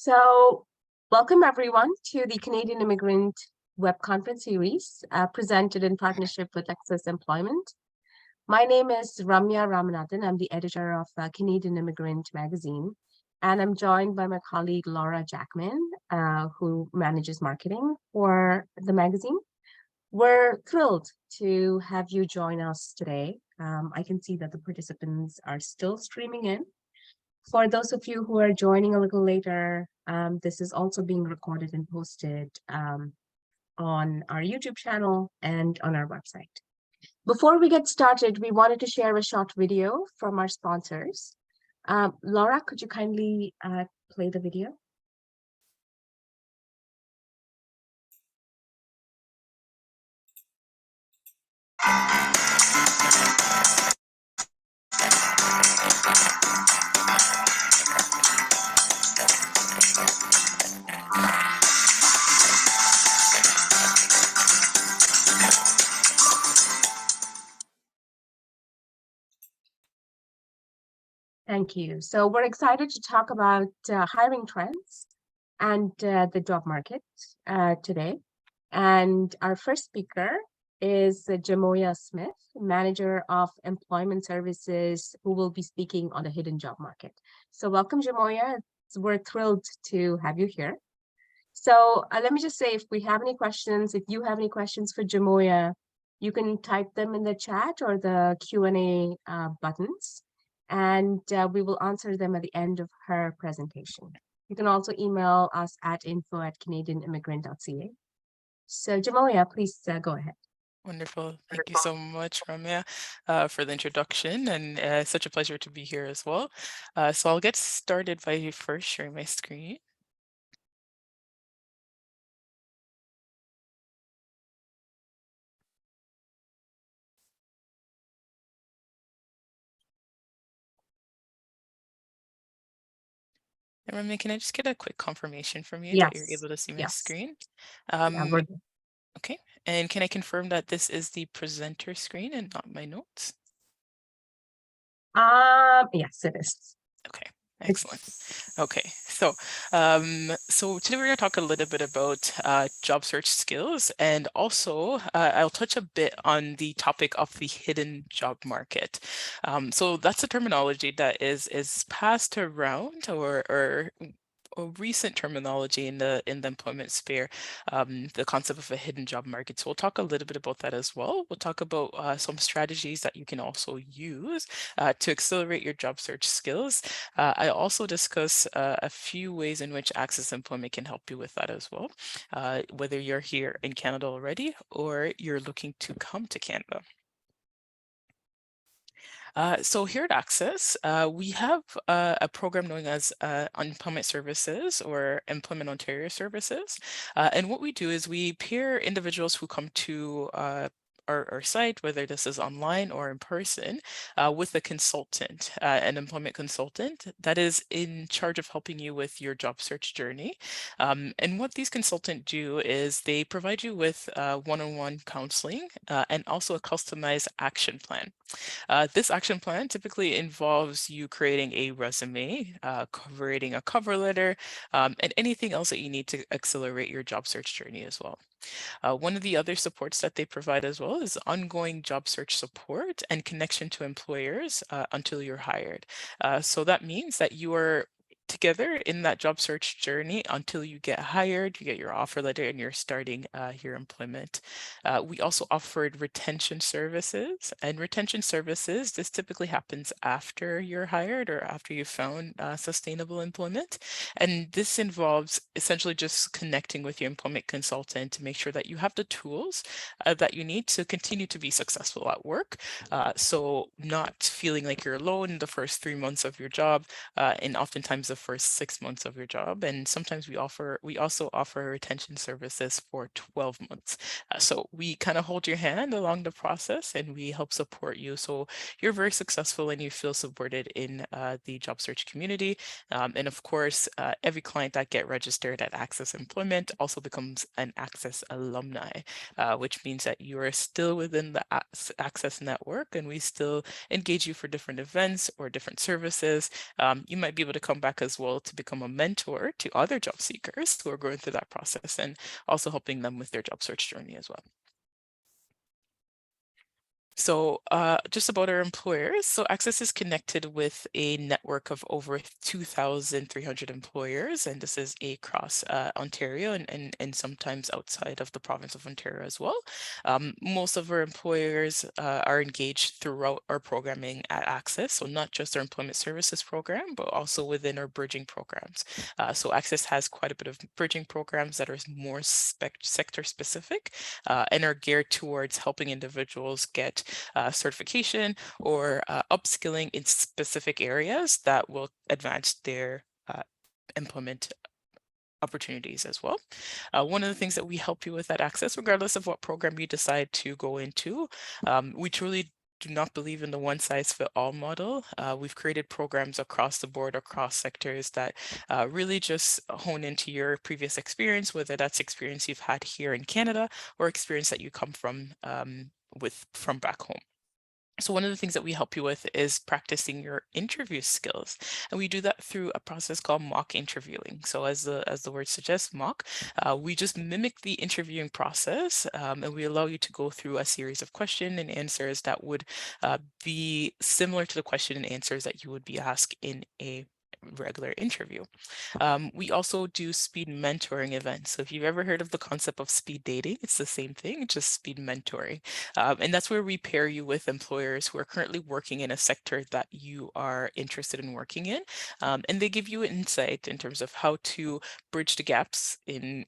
So, welcome everyone to the Canadian Immigrant web conference series presented in partnership with Access Employment. My name is Ramya Ramanathan. I'm the editor of Canadian Immigrant magazine, and I'm joined by my colleague Laura Jackman, who manages marketing for the magazine. We're thrilled to have you join us today. I can see that the participants are still streaming in. For those of you who are joining a little later, this is also being recorded and posted on our YouTube channel and on our website. Before we get started, we wanted to share a short video from our sponsors. Laura, could you kindly play the video? Thank you. So we're excited to talk about hiring trends and the job market today. And our first speaker is Jamoya Smith, Manager of Employment Services, who will be speaking on the hidden job market. So welcome, Jamoya. We're thrilled to have you here. So let me just say, if we have any questions, if you have any questions for Jamoya, you can type them in the chat or the Q&A buttons, and we will answer them at the end of her presentation. You can also email us at info@canadianimmigrant.ca. So Jamoya, please go ahead. Wonderful. Thank you so much, Ramya, for the introduction, and such a pleasure to be here as well. So I'll get started by first sharing my screen. And Ramya, can I just get a quick confirmation from you that you're able to see my screen? Okay. And can I confirm that this is the presenter screen and not my notes? Yes, it is. Okay. Excellent. Okay, so today we're going to talk a little bit about job search skills, and also I'll touch a bit on the topic of the hidden job market. So that's a terminology that is passed around, or recent terminology in the employment sphere, the concept of a hidden job market. So we'll talk a little bit about that as well. We'll talk about some strategies that you can also use to accelerate your job search skills. I also discuss a few ways in which Access Employment can help you with that as well, whether you're here in Canada already or you're looking to come to Canada. So here at Access, we have a program known as Unemployment Services, or Employment Ontario Services. And what we do is we pair individuals who come to our site, whether this is online or in person, with a consultant, an employment consultant that is in charge of helping you with your job search journey. And what these consultants do is they provide you with one-on-one counseling and also a customized action plan. This action plan typically involves you creating a resume, creating a cover letter, and anything else that you need to accelerate your job search journey as well. One of the other supports that they provide as well is ongoing job search support and connection to employers until you're hired. So that means that you are together in that job search journey until you get hired, you get your offer letter, and you're starting your employment. We also offered retention services, and retention services, this typically happens after you're hired or after you've found sustainable employment. And this involves essentially just connecting with your employment consultant to make sure that you have the tools that you need to continue to be successful at work. So not feeling like you're alone in the first 3 months of your job, and oftentimes the first 6 months of your job. And sometimes we also offer retention services for 12 months. So we kind of hold your hand along the process, and we help support you so you're very successful and you feel supported in the job search community. And of course, every client that get registered at Access Employment also becomes an Access alumni, which means that you are still within the Access network, and we still engage you for different events or different services. You might be able to come back as well to become a mentor to other job seekers who are going through that process and also helping them with their job search journey as well. So just about our employers. So Access is connected with a network of over 2,300 employers, and this is across Ontario and sometimes outside of the province of Ontario as well. Most of our employers are engaged throughout our programming at Access, so not just our employment services program, but also within our bridging programs. So Access has quite a bit of bridging programs that are more sector specific and are geared towards helping individuals get certification or upskilling in specific areas that will advance their employment opportunities as well. One of the things that we help you with at Access, regardless of what program you decide to go into, we truly do not believe in the one-size-fit-all model. We've created programs across the board, across sectors that really just hone into your previous experience, whether that's experience you've had here in Canada or experience that you come from back home. So one of the things that we help you with is practicing your interview skills, and we do that through a process called mock interviewing. So as the word suggests, mock, we just mimic the interviewing process, and we allow you to go through a series of question and answers that would be similar to the question and answers that you would be asked in a regular interview. We also do speed mentoring events. So if you've ever heard of the concept of speed dating, it's the same thing, just speed mentoring. And that's where we pair you with employers who are currently working in a sector that you are interested in working in. And they give you insight in terms of how to bridge the gaps in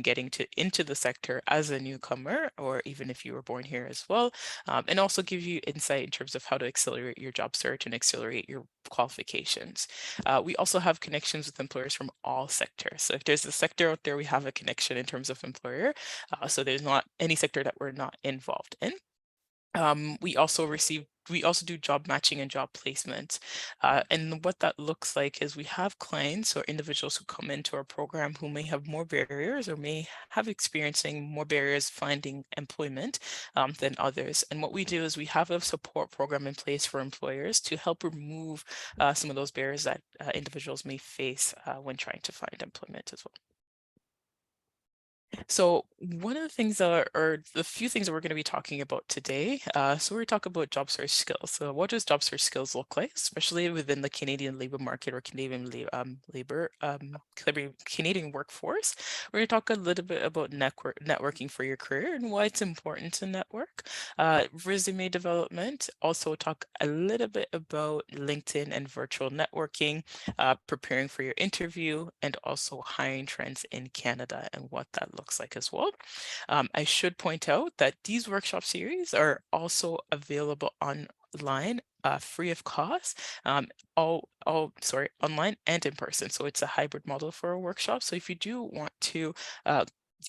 getting into the sector as a newcomer, or even if you were born here as well. And also give you insight in terms of how to accelerate your job search and accelerate your qualifications. We also have connections with employers from all sectors. So if there's a sector out there, we have a connection in terms of employer. So there's not any sector that we're not involved in. We also do job matching and job placement. And what that looks like is we have clients or individuals who come into our program who may have more barriers or may have experiencing more barriers finding employment than others. And what we do is we have a support program in place for employers to help remove some of those barriers that individuals may face when trying to find employment as well. So one of the things that or the few things that we're going to be talking about today, so we're talking about job search skills. So what does job search skills look like, especially within the Canadian labor market or Canadian workforce? We're going to talk a little bit about networking for your career and why it's important to network, resume development, also talk a little bit about LinkedIn and virtual networking, preparing for your interview, and also hiring trends in Canada and what that looks like as well. I should point out that these workshop series are also available online, free of cost, online and in person. So it's a hybrid model for a workshop. So if you do want to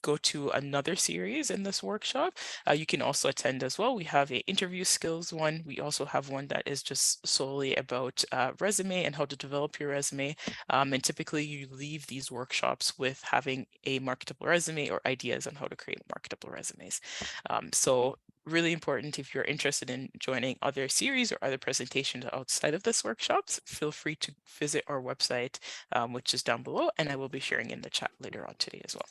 go to another series in this workshop, you can also attend as well. We have a interview skills one. We also have one that is just solely about resume and how to develop your resume. And typically you leave these workshops with having a marketable resume or ideas on how to create marketable resumes. So really important, if you're interested in joining other series or other presentations outside of this workshops, feel free to visit our website, which is down below, and I will be sharing in the chat later on today as well.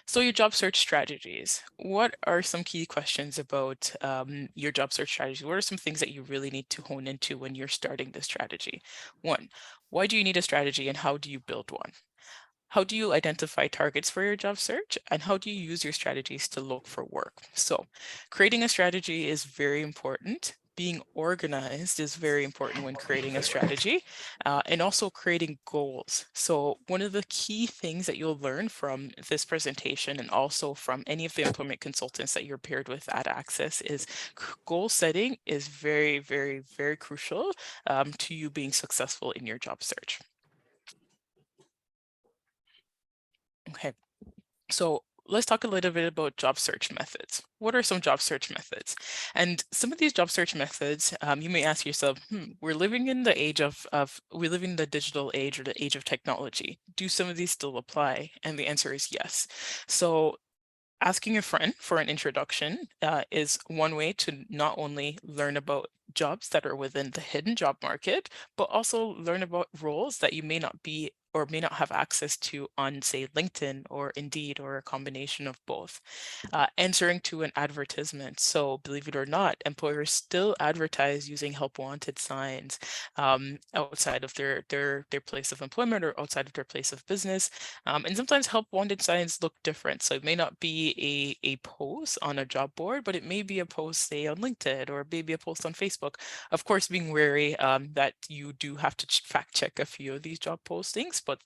So your job search strategies. What are some key questions about your job search strategy? What are some things that you really need to hone into when you're starting this strategy? One, why do you need a strategy and how do you build one? How do you identify targets for your job search? And how do you use your strategies to look for work? So creating a strategy is very important. Being organized is very important when creating a strategy, and also creating goals. So one of the key things that you'll learn from this presentation and also from any of the employment consultants that you're paired with at Access is goal setting is very, very, very crucial to you being successful in your job search. Okay, so let's talk a little bit about job search methods. What are some job search methods? And some of these job search methods, you may ask yourself, we're living in the age we live in the digital age or the age of technology. Do some of these still apply? And the answer is yes. So Asking a friend for an introduction is one way to not only learn about jobs that are within the hidden job market, but also learn about roles that you may not be or may not have access to on, say, LinkedIn or Indeed or a combination of both. Answering to an advertisement. So, believe it or not, employers still advertise using help wanted signs outside of their place of employment or outside of their place of business. And sometimes help wanted signs look different. So it may not be a post on a job board, but it may be a post, say, on LinkedIn or maybe a post on Facebook. Of course, being wary that you do have to fact check a few of these job postings, but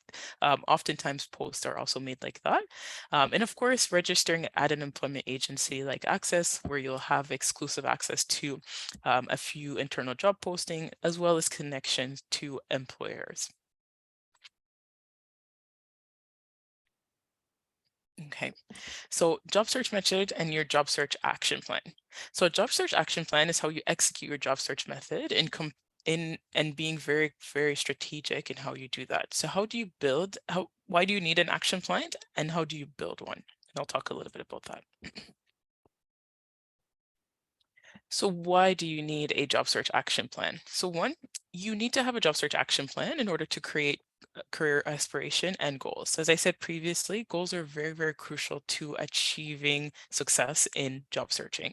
oftentimes posts are also made like that. And of course, registering at an employment agency like Access, where you'll have exclusive access to a few internal job posting, as well as connections to employers. Okay, so job search method and your job search action plan. So a job search action plan is how you execute your job search method in and being very, very strategic in how you do that. So how do you build, why do you need an action plan and how do you build one? And I'll talk a little bit about that. So why do you need a job search action plan? So one, you need to have a job search action plan in order to create career aspiration and goals. As I said previously, goals are very, very crucial to achieving success in job searching.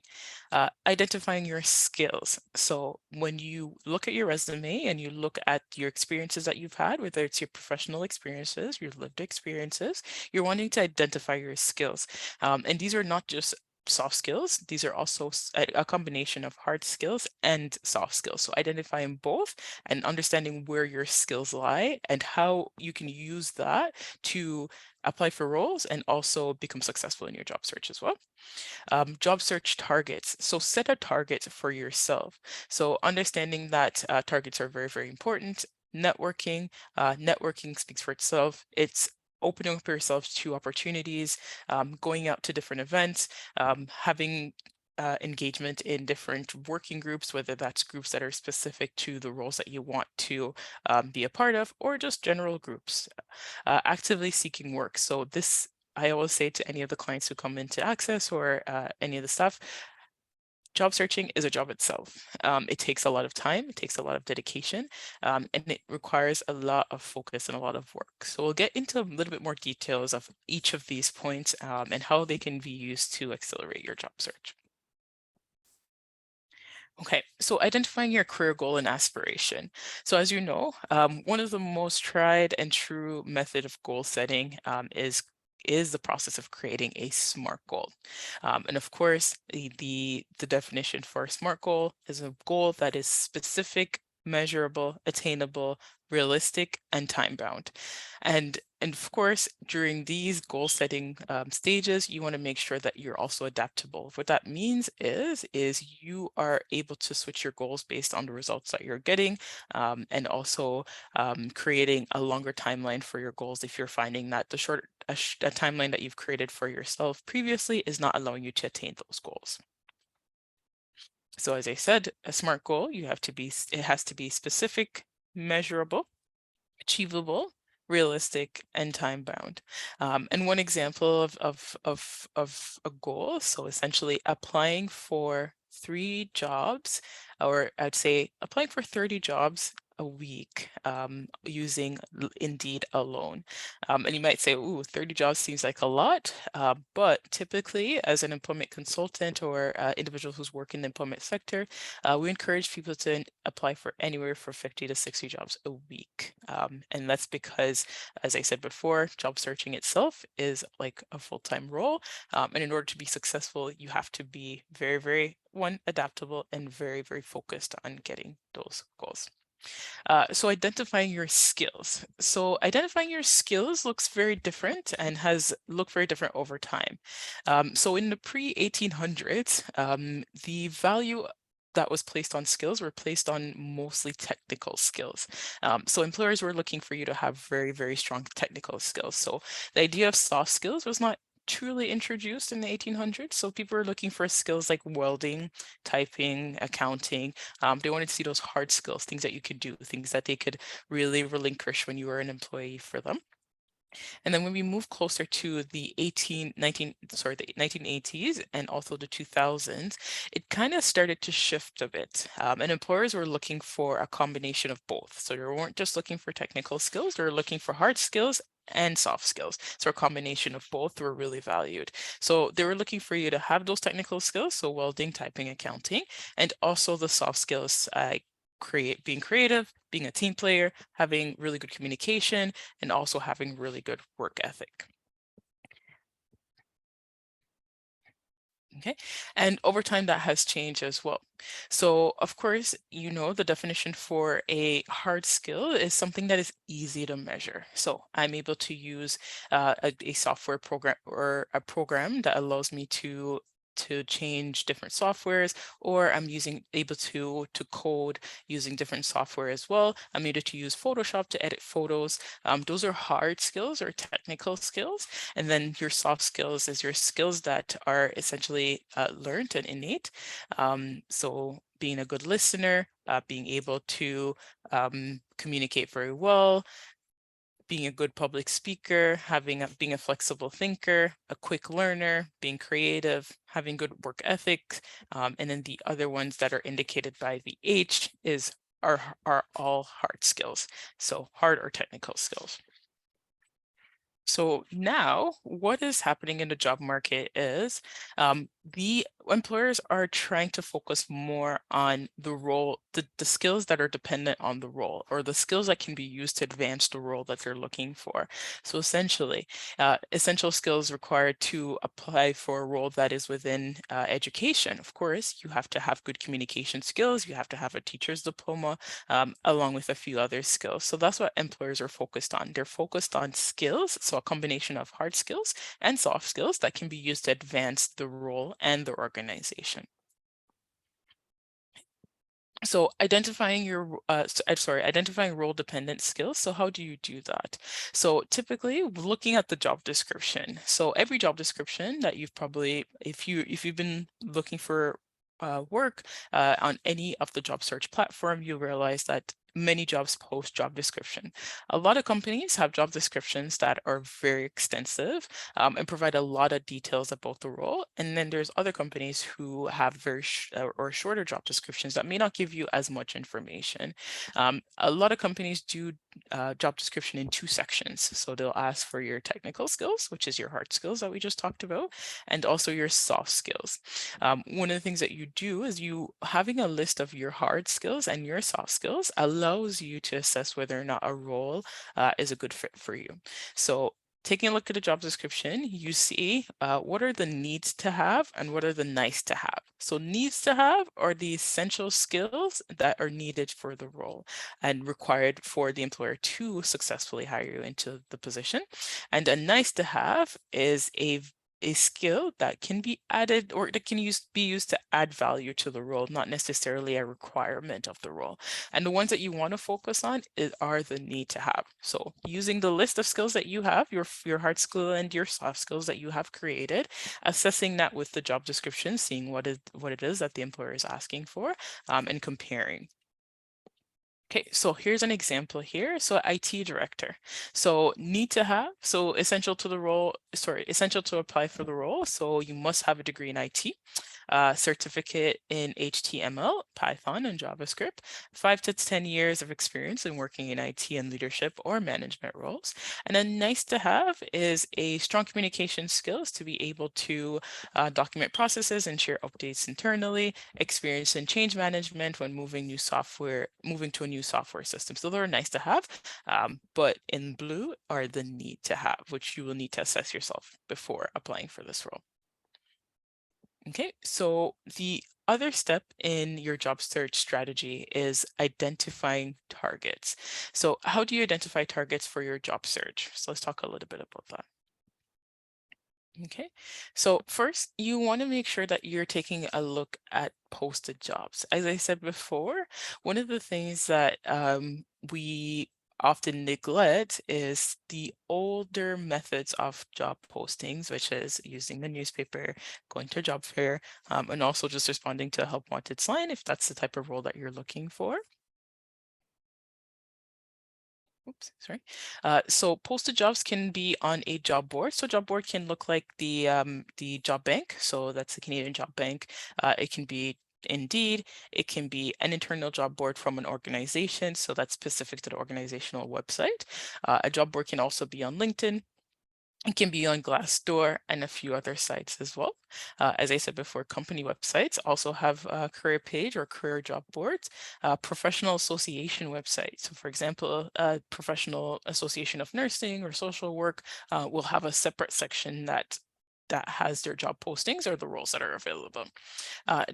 Identifying your skills. So when you look at your resume and you look at your experiences that you've had, whether it's your professional experiences, your lived experiences, you're wanting to identify your skills. And these are not just soft skills. These are also a combination of hard skills and soft skills. So identifying both and understanding where your skills lie and how you can use that to apply for roles and also become successful in your job search as well. Job search targets. So set a target for yourself. So understanding that targets are very, very important. Networking speaks for itself. It's opening up yourself to opportunities, going out to different events, having engagement in different working groups, whether that's groups that are specific to the roles that you want to be a part of, or just general groups. Actively seeking work. So this, I always say to any of the clients who come into Access or any of the stuff, job searching is a job itself. It takes a lot of time, it takes a lot of dedication, and it requires a lot of focus and a lot of work. So we'll get into a little bit more details of each of these points and how they can be used to accelerate your job search. Okay, so identifying your career goal and aspiration. So as you know, one of the most tried and true method of goal setting is the process of creating a SMART goal. And of course, the definition for a SMART goal is a goal that is specific, measurable, attainable, realistic, and time-bound. And of course, during these goal setting stages, you want to make sure that you're also adaptable. What that means is you are able to switch your goals based on the results that you're getting, and also creating a longer timeline for your goals if you're finding that a timeline that you've created for yourself previously is not allowing you to attain those goals. So as I said, a SMART goal, it has to be specific, measurable, achievable, realistic, and time bound. And one example of a goal, so essentially applying for 3 jobs, or I'd say applying for 30 jobs a week using Indeed alone. And you might say, ooh, 30 jobs seems like a lot, but typically as an employment consultant or individual who's working in the employment sector, we encourage people to apply for anywhere from 50 to 60 jobs a week. And that's because, as I said before, job searching itself is like a full-time role. And in order to be successful, you have to be very, very, one, adaptable and very, very focused on getting those goals. So identifying your skills. So identifying your skills looks very different and has looked very different over time. So in the pre-1800s, the value that was placed on skills were placed on mostly technical skills. So employers were looking for you to have very, very strong technical skills. So the idea of soft skills was not truly introduced in the 1800s. So people were looking for skills like welding, typing, accounting. They wanted to see those hard skills, things that you could do, things that they could really relinquish when you were an employee for them. And then when we move closer to the 1980s and also the 2000s, it kind of started to shift a bit. And employers were looking for a combination of both. So they weren't just looking for technical skills, they were looking for hard skills and soft skills. So a combination of both were really valued. So they were looking for you to have those technical skills, so welding, typing, accounting, and also the soft skills, being creative, being a team player, having really good communication, and also having really good work ethic. Okay, and over time that has changed as well. So of course, you know, the definition for a hard skill is something that is easy to measure. So I'm able to use a software program or a program that allows me to change different softwares, or I'm able to code using different software as well. I'm able to use Photoshop to edit photos. Those are hard skills or technical skills. And then your soft skills is your skills that are essentially learned and innate. So being a good listener, being able to communicate very well, being a good public speaker, being a flexible thinker, a quick learner, being creative, having good work ethics, and then the other ones that are indicated by the H are all hard skills. So hard or technical skills. So now what is happening in the job market is the employers are trying to focus more on the role, the skills that are dependent on the role, or the skills that can be used to advance the role that they're looking for. So essentially, essential skills required to apply for a role that is within education. Of course, you have to have good communication skills, you have to have a teacher's diploma, along with a few other skills. So that's what employers are focused on. They're focused on skills, so a combination of hard skills and soft skills that can be used to advance the role and the organization. So identifying identifying role dependent skills. So how do you do that? So typically looking at the job description. So every job description that you've probably, if you've been looking for work on any of the job search platform, you realize that many jobs post job description. A lot of companies have job descriptions that are very extensive and provide a lot of details about the role. And then there's other companies who have or shorter job descriptions that may not give you as much information. A lot of companies do job description in two sections. So they'll ask for your technical skills, which is your hard skills that we just talked about, and also your soft skills. One of the things that you do is having a list of your hard skills and your soft skills allows you to assess whether or not a role is a good fit for you. So taking a look at the job description, you see what are the needs to have and what are the nice to have. So needs to have are the essential skills that are needed for the role and required for the employer to successfully hire you into the position. And a nice to have is a skill that can be added or that can be used to add value to the role, not necessarily a requirement of the role. And the ones that you want to focus on are the need to have. So using the list of skills that you have, your hard skill and your soft skills that you have created, assessing that with the job description, seeing what it is that the employer is asking for, and comparing. Okay, so here's an example here. So IT director. So need to have, so essential to the role, essential to apply for the role. So you must have a degree in IT, certificate in HTML, Python, and JavaScript, 5 to 10 years of experience in working in IT and leadership or management roles. And then nice to have is a strong communication skills to be able to document processes and share updates internally, experience in change management when moving to a new software system. So they're nice to have, but in blue are the need to have, which you will need to assess yourself before applying for this role. Okay, so the other step in your job search strategy is identifying targets. So how do you identify targets for your job search? So let's talk a little bit about that. Okay, so first you want to make sure that you're taking a look at posted jobs. As I said before, one of the things that we often neglect is the older methods of job postings, which is using the newspaper, going to a job fair, and also just responding to a help wanted sign if that's the type of role that you're looking for. Oops, sorry. So posted jobs can be on a job board. So job board can look like the job bank. So that's the Canadian Job Bank. It can be Indeed. It can be an internal job board from an organization. So that's specific to the organizational website. A job board can also be on LinkedIn. It can be on Glassdoor and a few other sites as well. As I said before, company websites also have a career page or career job boards, professional association websites. So for example, a professional association of nursing or social work will have a separate section that has their job postings or the roles that are available.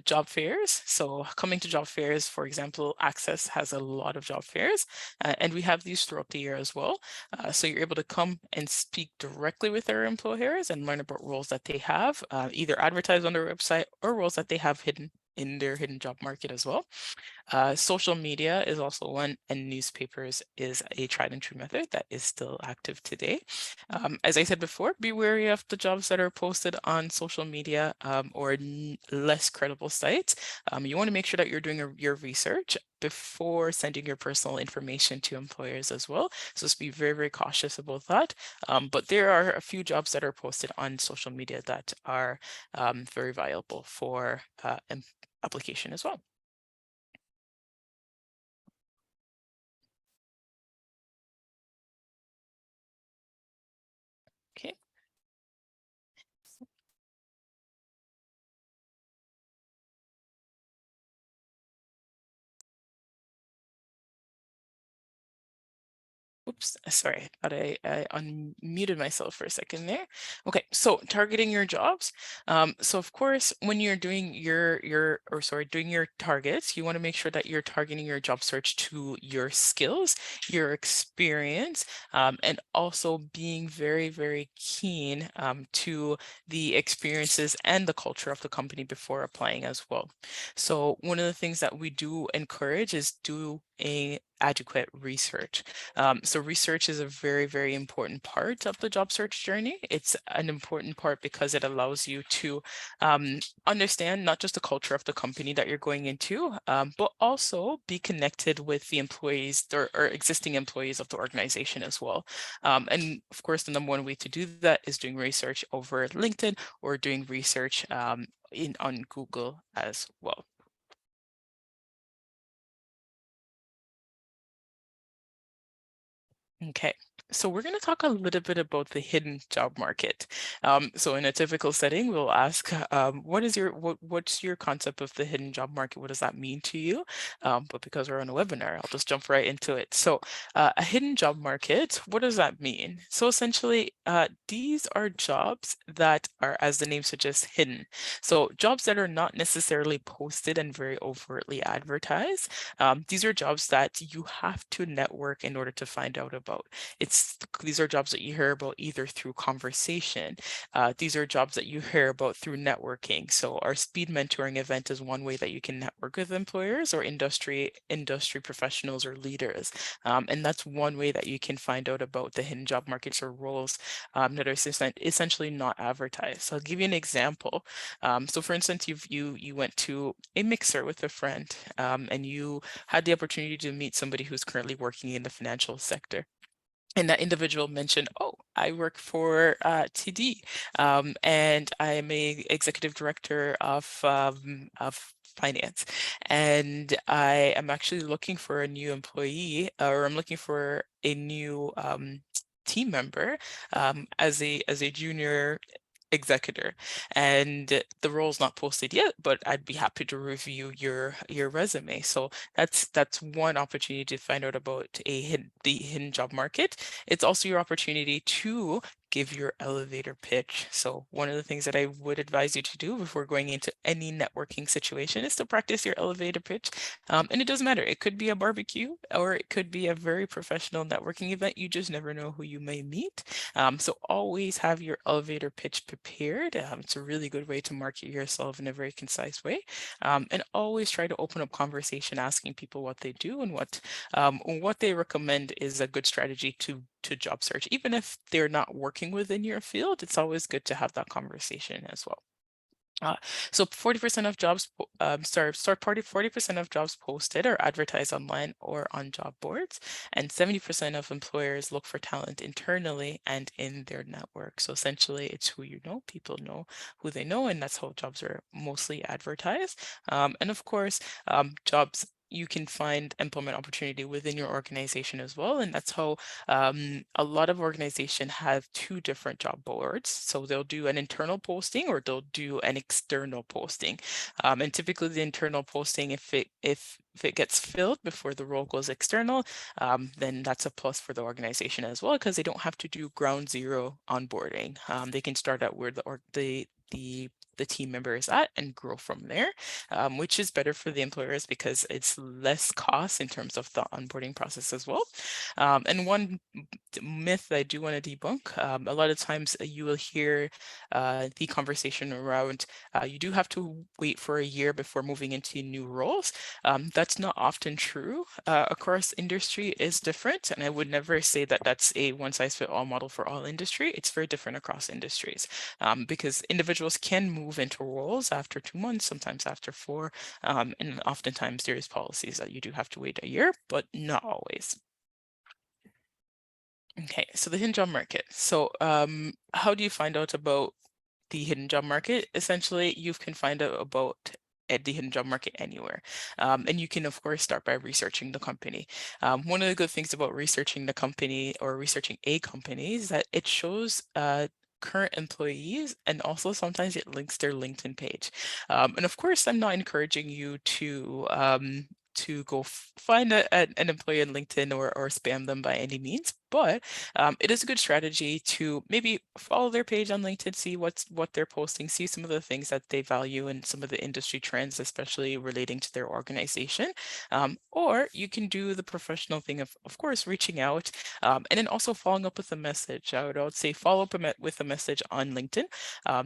Job fairs. So coming to job fairs, for example, Access has a lot of job fairs, and we have these throughout the year as well. So you're able to come and speak directly with their employers and learn about roles that they have, either advertised on their website or roles that they have hidden in their hidden job market as well. Social media is also one, and newspapers is a tried and true method that is still active today. As I said before, be wary of the jobs that are posted on social media or less credible sites. You want to make sure that you're doing your research before sending your personal information to employers as well. So just be very, very cautious about that. But there are a few jobs that are posted on social media that are very viable for application as well. Okay. Oops, sorry, thought I unmuted myself for a second there. Okay, so targeting your jobs. So of course, when you're doing doing your targets, you want to make sure that you're targeting your job search to your skills, your experience, and also being very, very keen to the experiences and the culture of the company before applying as well. So one of the things that we do encourage is do a adequate research. So research is a very, very important part of the job search journey. It's an important part because it allows you to understand not just the culture of the company that you're going into, but also be connected with the employees or existing employees of the organization as well. And of course, the number one way to do that is doing research over LinkedIn or doing research on Google as well. Okay, so we're going to talk a little bit about the hidden job market. So in a typical setting, we'll ask, what's your concept of the hidden job market? What does that mean to you? But because we're on a webinar, I'll just jump right into it. So a hidden job market, what does that mean? So essentially, these are jobs that are, as the name suggests, hidden. So jobs that are not necessarily posted and very overtly advertised. These are jobs that you have to network in order to find out about. These are jobs that you hear about either through conversation. These are jobs that you hear about through networking. So our speed mentoring event is one way that you can network with employers or industry professionals or leaders. And that's one way that you can find out about the hidden job markets or roles that are essentially not advertised. So I'll give you an example. So for instance, you went to a mixer with a friend and you had the opportunity to meet somebody who's currently working in the financial sector. And that individual mentioned, oh, I work for TD, and I am a executive director of finance, and I am actually looking for a new employee, or I'm looking for a new team member as a junior executor, and the role's not posted yet, but I'd be happy to review your resume. So that's one opportunity to find out about the hidden job market. It's also your opportunity to give your elevator pitch. So one of the things that I would advise you to do before going into any networking situation is to practice your elevator pitch. And it doesn't matter. It could be a barbecue or it could be a very professional networking event. You just never know who you may meet. So always have your elevator pitch prepared. It's a really good way to market yourself in a very concise way. And always try to open up conversation, asking people what they do and what they recommend is a good strategy to job search. Even if they're not working within your field, it's always good to have that conversation as well. Uh, so 40% of jobs, 40% of jobs posted are advertised online or on job boards, and 70% of employers look for talent internally and in their network. So essentially, it's who you know, people know who they know, and that's how jobs are mostly advertised. And of course, jobs you can find employment opportunity within your organization as well, and that's how a lot of organizations have two different job boards. So they'll do an internal posting or they'll do an external posting. And typically the internal posting, if it gets filled before the role goes external, then that's a plus for the organization as well, because they don't have to do ground zero onboarding. They can start at where the team member is at and grow from there, which is better for the employers because it's less cost in terms of the onboarding process as well. And one myth that I do want to debunk, a lot of times you will hear the conversation around you do have to wait for a year before moving into new roles. That's not often true. Across industry is different, and I would never say that that's a one-size-fit-all model for all industry. It's very different across industries, because individuals can move into roles after 2 months, sometimes after four, and oftentimes there is policies that you do have to wait a year, but not always. Okay, so the hidden job market. So how do you find out about the hidden job market? Essentially, you can find out about the hidden job market anywhere. And you can, of course, start by researching the company. One of the good things about researching the company or researching a company is that it shows current employees, and also sometimes it links their LinkedIn page. And of course, I'm not encouraging you to go find an employee on LinkedIn or spam them by any means, but it is a good strategy to maybe follow their page on LinkedIn, see what they're posting, see some of the things that they value and some of the industry trends, especially relating to their organization. Or you can do the professional thing of course, reaching out, and then also following up with a message. I would say follow up with a message on LinkedIn,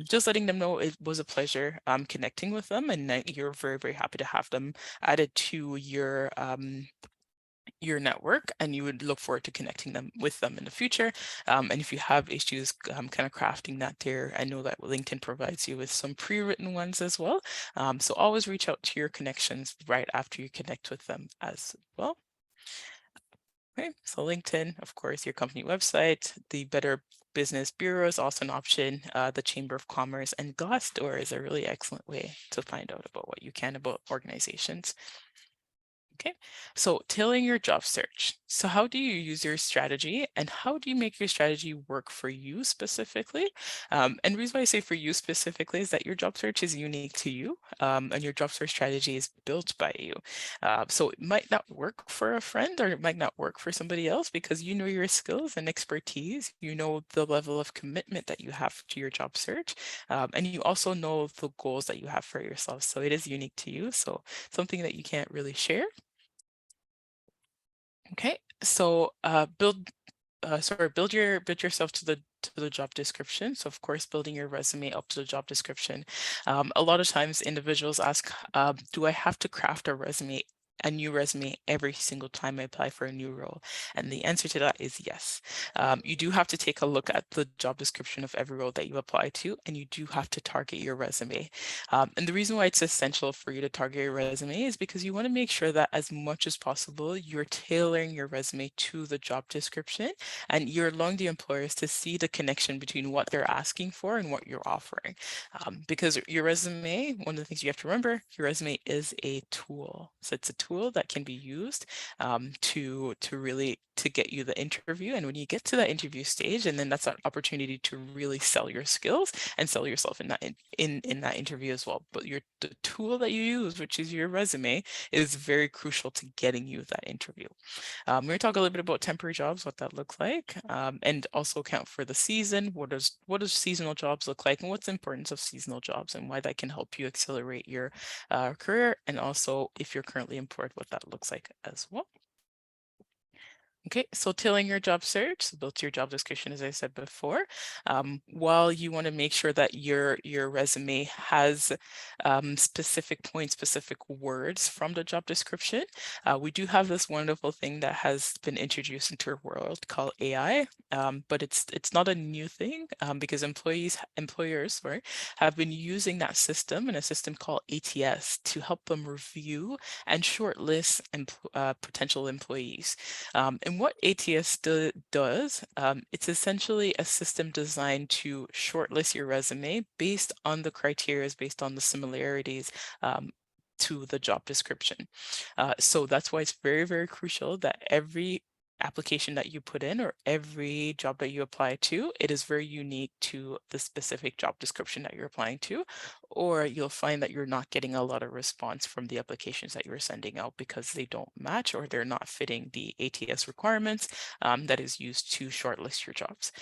just letting them know it was a pleasure connecting with them, and that you're very, very happy to have them added to your network, and you would look forward to connecting them with them in the future. And if you have issues kind of crafting that there, I know that LinkedIn provides you with some pre-written ones as well. So always reach out to your connections right after you connect with them as well. Okay, so LinkedIn, of course, your company website, the Better Business Bureau is also an option. The Chamber of Commerce and Glassdoor is a really excellent way to find out about what you can about organizations. Okay, so tailoring your job search. So how do you use your strategy, and how do you make your strategy work for you specifically? And the reason why I say for you specifically is that your job search is unique to you, and your job search strategy is built by you. So it might not work for a friend, or it might not work for somebody else, because you know your skills and expertise, you know the level of commitment that you have to your job search, and you also know the goals that you have for yourself. So it is unique to you. So something that you can't really share. Okay, so build yourself to the job description. So of course, building your resume up to the job description. A lot of times individuals ask, do I have to craft a new resume every single time I apply for a new role? And the answer to that is yes. You do have to take a look at the job description of every role that you apply to, and you do have to target your resume. And the reason why it's essential for you to target your resume is because you want to make sure that as much as possible, you're tailoring your resume to the job description, and you're allowing the employers to see the connection between what they're asking for and what you're offering. Because your resume, one of the things you have to remember, your resume is a tool. So it's a tool that can be used to really to get you the interview. And when you get to that interview stage, and then that's an opportunity to really sell your skills and sell yourself in that interview as well. But the tool that you use, which is your resume, is very crucial to getting you that interview. We're going to talk a little bit about temporary jobs, what that looks like, and also account for the season. What does seasonal jobs look like, and what's the importance of seasonal jobs, and why that can help you accelerate your career, and also if you're currently employed, what that looks like as well. Okay, so tailoring your job search, so build your job description, as I said before. While you want to make sure that your resume has specific points, specific words from the job description, we do have this wonderful thing that has been introduced into our world called AI, but it's not a new thing because employers, sorry, have been using that system and a system called ATS to help them review and shortlist potential employees. And what ATS does, it's essentially a system designed to shortlist your resume based on the criteria, based on the similarities to the job description. So that's why it's very, very crucial that every application that you put in or every job that you apply to, it is very unique to the specific job description that you're applying to, or you'll find that you're not getting a lot of response from the applications that you're sending out because they don't match or they're not fitting the ATS requirements that is used to shortlist your jobs.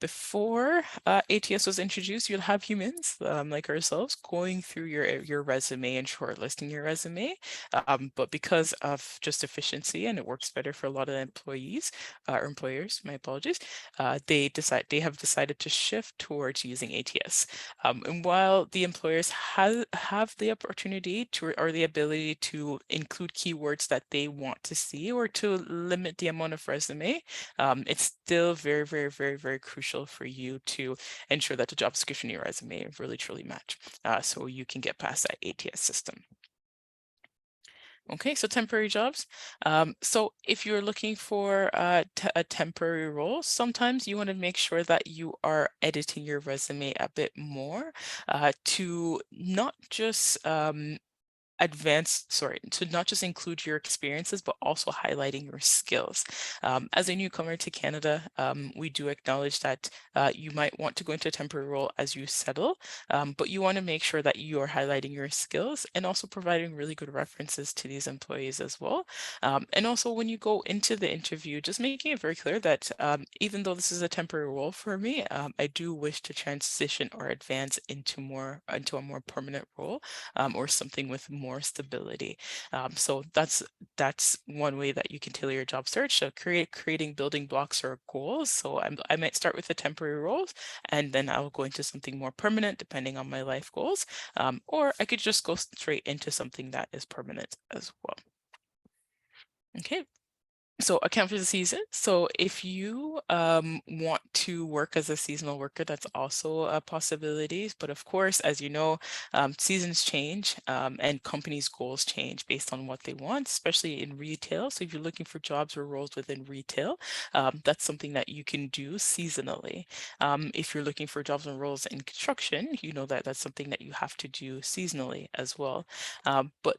Before ATS was introduced, you'll have humans like ourselves going through your resume and shortlisting your resume. But because of just efficiency and it works better for a lot of employees or employers, my apologies, they have decided to shift towards using ATS. And while the employers have the opportunity to or the ability to include keywords that they want to see or to limit the amount of resume, it's still very, very, very, very crucial for you to ensure that the job description in your resume really truly match so you can get past that ATS system. Okay, so temporary jobs. So if you're looking for a temporary role, sometimes you want to make sure that you are editing your resume a bit more to not just to not just include your experiences, but also highlighting your skills. As a newcomer to Canada, we do acknowledge that you might want to go into a temporary role as you settle, but you want to make sure that you are highlighting your skills and also providing really good references to these employees as well. And also when you go into the interview, just making it very clear that even though this is a temporary role for me, I do wish to transition or advance into a more permanent role or something with more stability. So that's one way that you can tailor your job search. So creating building blocks or goals. So I might start with the temporary roles, and then I'll go into something more permanent depending on my life goals. Or I could just go straight into something that is permanent as well. Okay, so account for the season. So if you want to work as a seasonal worker, that's also a possibility. But of course, as you know, seasons change and companies' goals change based on what they want, especially in retail. So if you're looking for jobs or roles within retail, that's something that you can do seasonally. If you're looking for jobs and roles in construction, you know that that's something that you have to do seasonally as well. But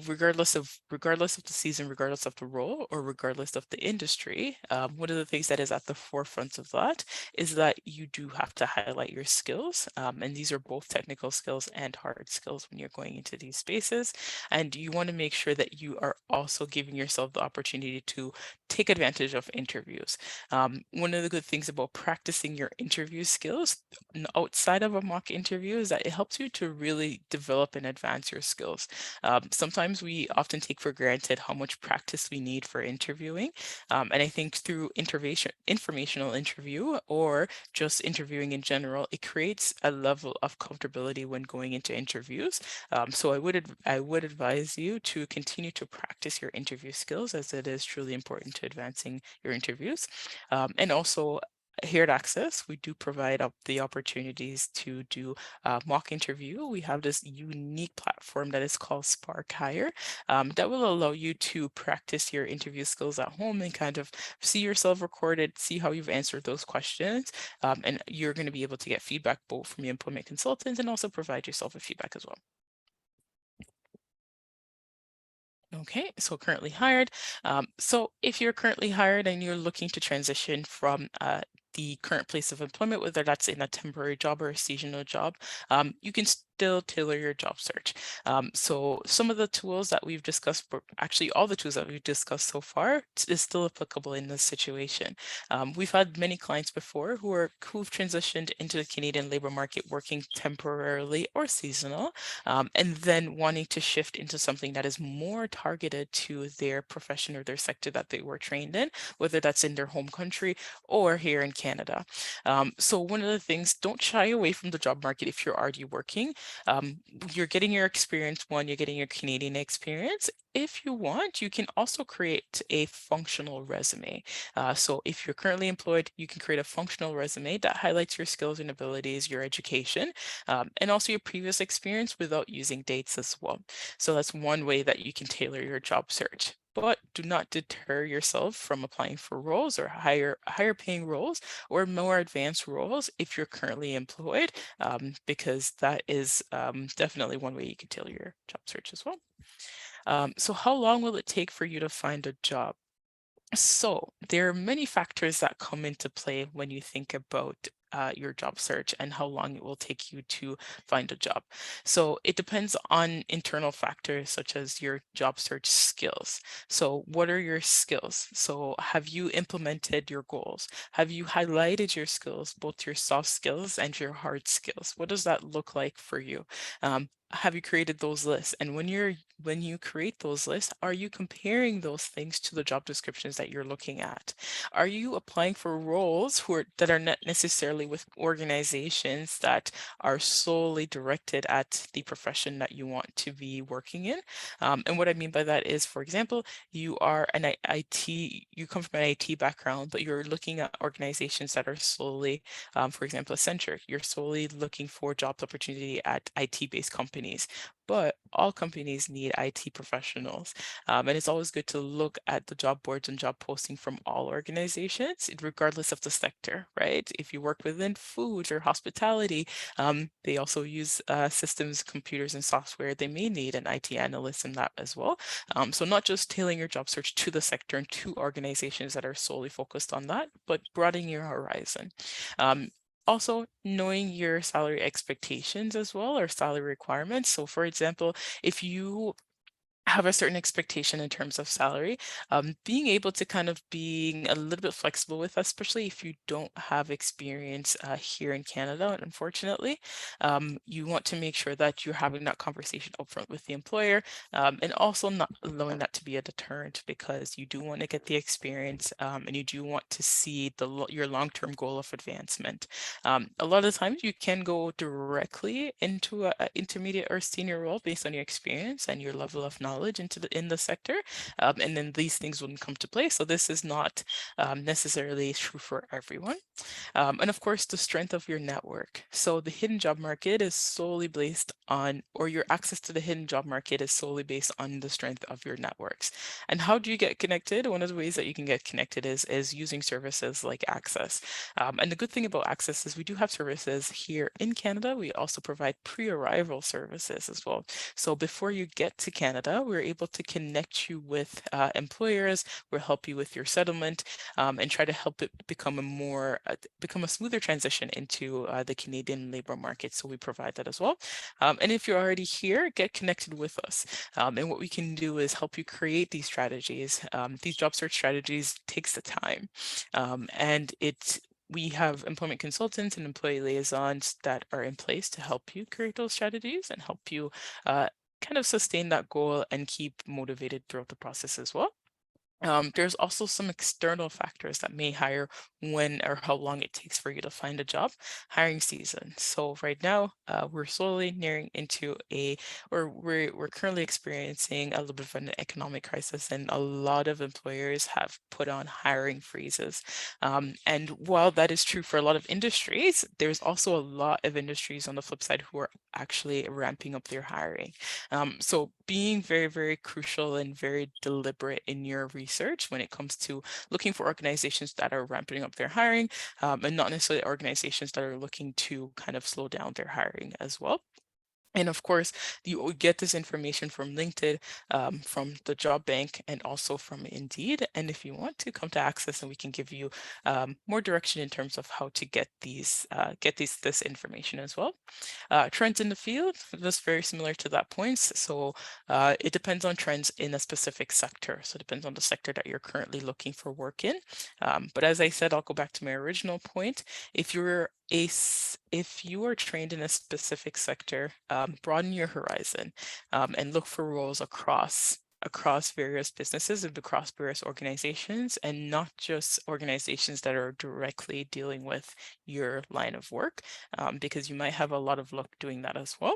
regardless of the season, regardless of the role, or regardless of the industry, one of the things that is at the forefront of that is that you do have to highlight your skills, and these are both technical skills and hard skills when you're going into these spaces. And you want to make sure that you are also giving yourself the opportunity to take advantage of interviews. One of the good things about practicing your interview skills outside of a mock interview is that it helps you to really develop and advance your skills. Sometimes we often take for granted how much practice we need for interviewing. And I think through informational interview or just interviewing in general, it creates a level of comfortability when going into interviews. So I would advise you to continue to practice your interview skills as it is truly important to advancing your interviews. And also here at Access, we do provide the opportunities to do mock interview. We have this unique platform that is called Spark Hire that will allow you to practice your interview skills at home and kind of see yourself recorded, see how you've answered those questions, and you're going to be able to get feedback both from your employment consultant and also provide yourself with feedback as well. Okay, so currently hired. So if you're currently hired and you're looking to transition from the current place of employment, whether that's in a temporary job or a seasonal job, you can still tailor your job search. So some of the tools that we've discussed, actually all the tools that we've discussed so far is still applicable in this situation. We've had many clients before who've transitioned into the Canadian labor market working temporarily or seasonal, and then wanting to shift into something that is more targeted to their profession or their sector that they were trained in, whether that's in their home country or here in Canada. So one of the things, don't shy away from the job market if you're already working. Um, you're getting your experience, you're getting your Canadian experience. If you want, you can also create a functional resume. So if you're currently employed, you can create a functional resume that highlights your skills and abilities, your education, and also your previous experience without using dates as well. So that's one way that you can tailor your job search. But do not deter yourself from applying for roles or higher paying roles or more advanced roles if you're currently employed, because that is definitely one way you can tailor your job search as well. So how long will it take for you to find a job? So there are many factors that come into play when you think about your job search and how long it will take you to find a job. So it depends on internal factors such as your job search skills. So what are your skills? So have you implemented your goals? Have you highlighted your skills, both your soft skills and your hard skills? What does that look like for you? Have you created those lists? And when you create those lists, are you comparing those things to the job descriptions that you're looking at? Are you applying for roles that are not necessarily with organizations that are solely directed at the profession that you want to be working in? And what I mean by that is, for example, you are an IT, you come from an IT background, but you're looking at organizations that are solely, for example, Accenture, you're solely looking for job opportunity at IT-based companies. But all companies need IT professionals. And it's always good to look at the job boards and job posting from all organizations, regardless of the sector, right? If you work within food or hospitality, they also use systems, computers, and software. They may need an IT analyst in that as well. So not just tailoring your job search to the sector and to organizations that are solely focused on that, but broadening your horizon. Also, knowing your salary expectations as well, or salary requirements. So for example, if you have a certain expectation in terms of salary, being able to kind of being a little bit flexible with, especially if you don't have experience here in Canada, unfortunately, you want to make sure that you're having that conversation upfront with the employer, and also not allowing that to be a deterrent, because you do want to get the experience, and you do want to see your long-term goal of advancement. A lot of times you can go directly into an intermediate or senior role based on your experience and your level of knowledge in the sector, and then these things wouldn't come to play. So this is not necessarily true for everyone. And of course, the strength of your network. So the hidden job market is solely based on, or your access to the hidden job market is solely based on the strength of your networks. And how do you get connected? One of the ways that you can get connected is using services like Access. And the good thing about Access is we do have services here in Canada. We also provide pre-arrival services as well. So before you get to Canada, we're able to connect you with employers. We'll help you with your settlement, and try to help it become a smoother transition into the Canadian labor market. So we provide that as well. And if you're already here, get connected with us. And what we can do is help you create these strategies. These job search strategies takes the time, and we have employment consultants and employee liaisons that are in place to help you create those strategies and help you kind of sustain that goal and keep motivated throughout the process as well. There's also some external factors that may hire when or how long it takes for you to find a job. Hiring season. So right now, we're slowly nearing into or we're currently experiencing a little bit of an economic crisis, and a lot of employers have put on hiring freezes. And while that is true for a lot of industries, there's also a lot of industries on the flip side who are actually ramping up their hiring. So being very, very crucial and very deliberate in your research when it comes to looking for organizations that are ramping up their hiring, and not necessarily organizations that are looking to kind of slow down their hiring as well. And of course, you will get this information from LinkedIn, from the job bank, and also from Indeed. And if you want to come to Access, and we can give you more direction in terms of how to get this information as well. Trends in the field, just very similar to that point. So it depends on trends in a specific sector. So it depends on the sector that you're currently looking for work in. But as I said, I'll go back to my original point. If you are trained in a specific sector, broaden your horizon, and look for roles across various businesses and across various organizations, and not just organizations that are directly dealing with your line of work, because you might have a lot of luck doing that as well.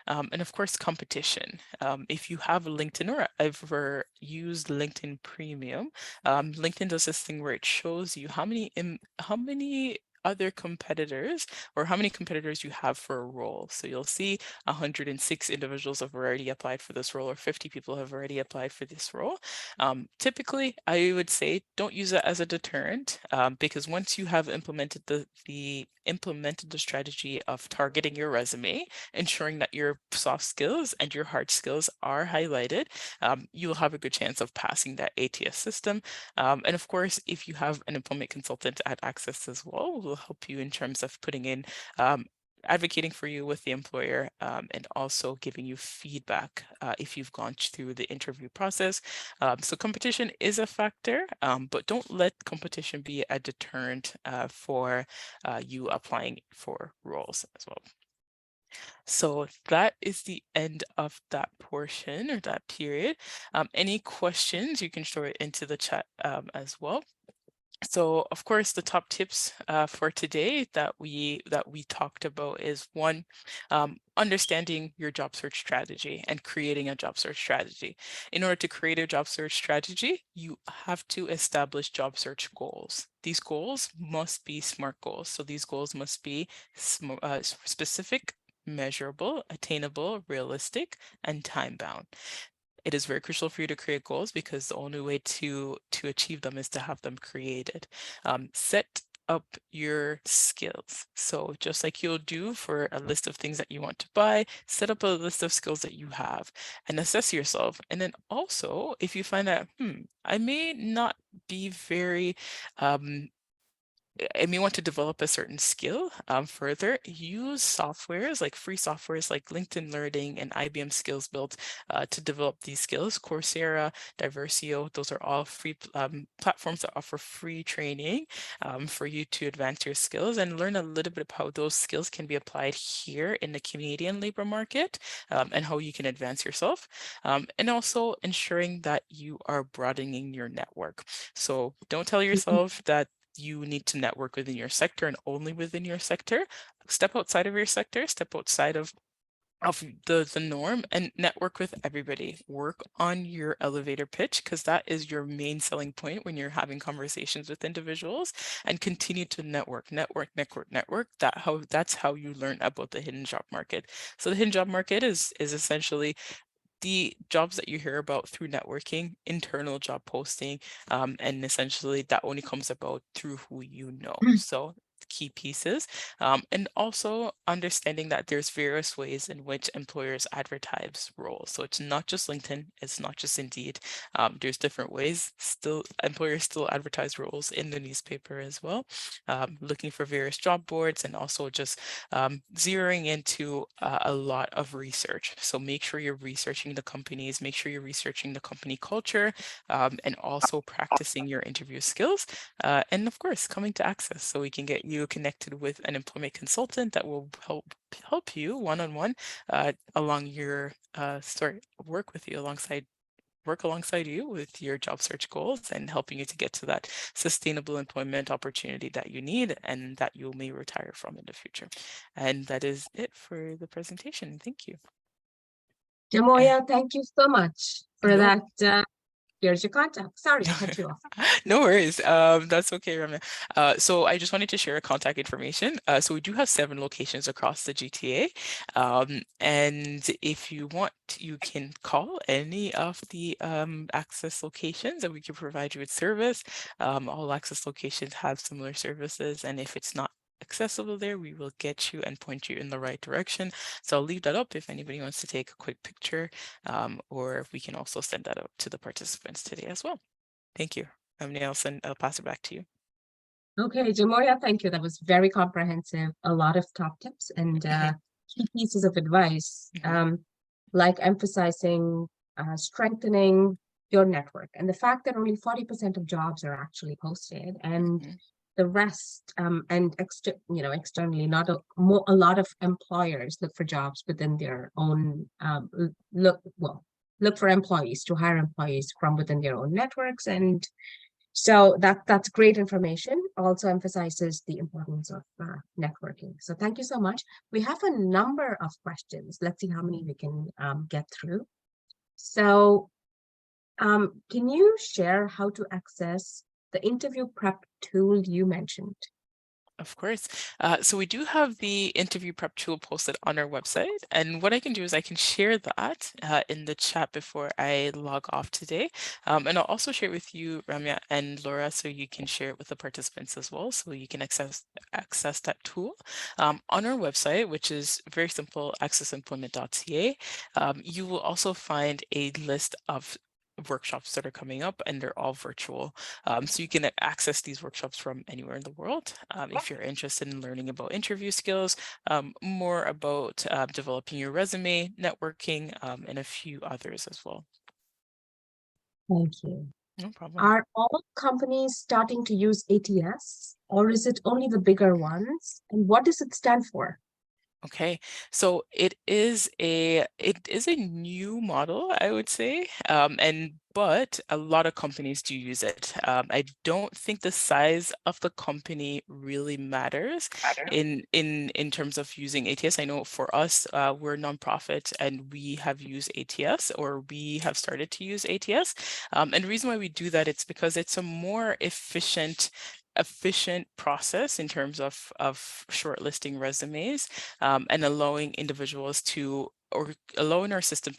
And of course, competition. If you have LinkedIn or ever used LinkedIn Premium, LinkedIn does this thing where it shows you how many other competitors, or how many competitors you have for a role. So you'll see 106 individuals have already applied for this role, or 50 people have already applied for this role. Typically, I would say don't use it as a deterrent, because once you have implemented the strategy of targeting your resume, ensuring that your soft skills and your hard skills are highlighted, you'll have a good chance of passing that ATS system. And of course, if you have an employment consultant at Access as well, will help you in terms of putting in advocating for you with the employer, and also giving you feedback if you've gone through the interview process. So competition is a factor, but don't let competition be a deterrent for you applying for roles as well. So that is the end of that portion, or that period. Any questions, you can throw it into the chat as well. So of course, the top tips for today that we talked about is one, understanding your job search strategy and creating a job search strategy. In order to create a job search strategy, you have to establish job search goals. These goals must be SMART goals. So these goals must be specific, measurable, attainable, realistic, and time-bound. It is very crucial for you to create goals, because the only way to achieve them is to have them created. Set up your skills. So just like you'll do for a list of things that you want to buy, set up a list of skills that you have and assess yourself. And then also, if you find that, I may not be very I may want to develop a certain skill further, use softwares, like free softwares like LinkedIn Learning and IBM Skills Built to develop these skills. Coursera, Diversio, those are all free platforms that offer free training for you to advance your skills and learn a little bit of how those skills can be applied here in the Canadian labor market, and how you can advance yourself. And also ensuring that you are broadening your network. So don't tell yourself that you need to network within your sector and only within your sector. Step outside of your sector, step outside of the norm, and network with everybody. Work on your elevator pitch, because that is your main selling point when you're having conversations with individuals, and continue to network. That's how you learn about the hidden job market. So the hidden job market is essentially the jobs that you hear about through networking, internal job posting, and essentially that only comes about through who you know. So key pieces, and also understanding that there's various ways in which employers advertise roles. So it's not just LinkedIn, it's not just Indeed. There's different ways. Still, employers still advertise roles in the newspaper as well, looking for various job boards, and also just zeroing into a lot of research. So make sure you're researching the companies, make sure you're researching the company culture, and also practicing your interview skills. And of course, coming to Access so we can get you connected with an employment consultant that will help you one-on-one along your work alongside you with your job search goals, and helping you to get to that sustainable employment opportunity that you need and that you may retire from in the future. And that is it for the presentation. Thank you. Jamoya, thank you so much for No, that. Here's your contact. Sorry to cut you off. no worries. That's okay, Ramya. So I just wanted to share contact information. So we do have 7 locations across the GTA. And if you want, you can call any of the Access locations and we can provide you with service. All Access locations have similar services. And if it's not accessible there, we will get you and point you in the right direction. So I'll leave that up if anybody wants to take a quick picture, or we can also send that out to the participants today as well. Thank you. I'll pass it back to you. Okay, Jamoya, thank you. That was very comprehensive. A lot of top tips and key pieces of advice, like emphasizing strengthening your network and the fact that only 40% of jobs are actually posted, and the rest, and externally, not a lot of employers look for jobs within their own look for employees to hire employees from within their own networks. And so that's great information. Also emphasizes the importance of networking. So thank you so much. We have a number of questions. Let's see how many we can get through. So can you share how to access the interview prep tool you mentioned? Of course. So we do have the interview prep tool posted on our website. And what I can do is I can share that in the chat before I log off today. And I'll also share it with you, Ramya and Laura, so you can share it with the participants as well, so you can access that tool. On our website, which is very simple, accessemployment.ca, you will also find a list of workshops that are coming up, and they're all virtual. So you can access these workshops from anywhere in the world. If you're interested in learning about interview skills, more about developing your resume, networking, and a few others as well. Thank you. No problem. Are all companies starting to use ATS, or is it only the bigger ones? And what does it stand for? Okay, so it is a new model, I would say, but a lot of companies do use it. I don't think the size of the company really matters in terms of using ATS. I know for us, we're a nonprofit and we have used ATS, or we have started to use ATS. And the reason why we do that, it's because it's a more efficient process in terms of shortlisting resumes, and allowing individuals or allowing our system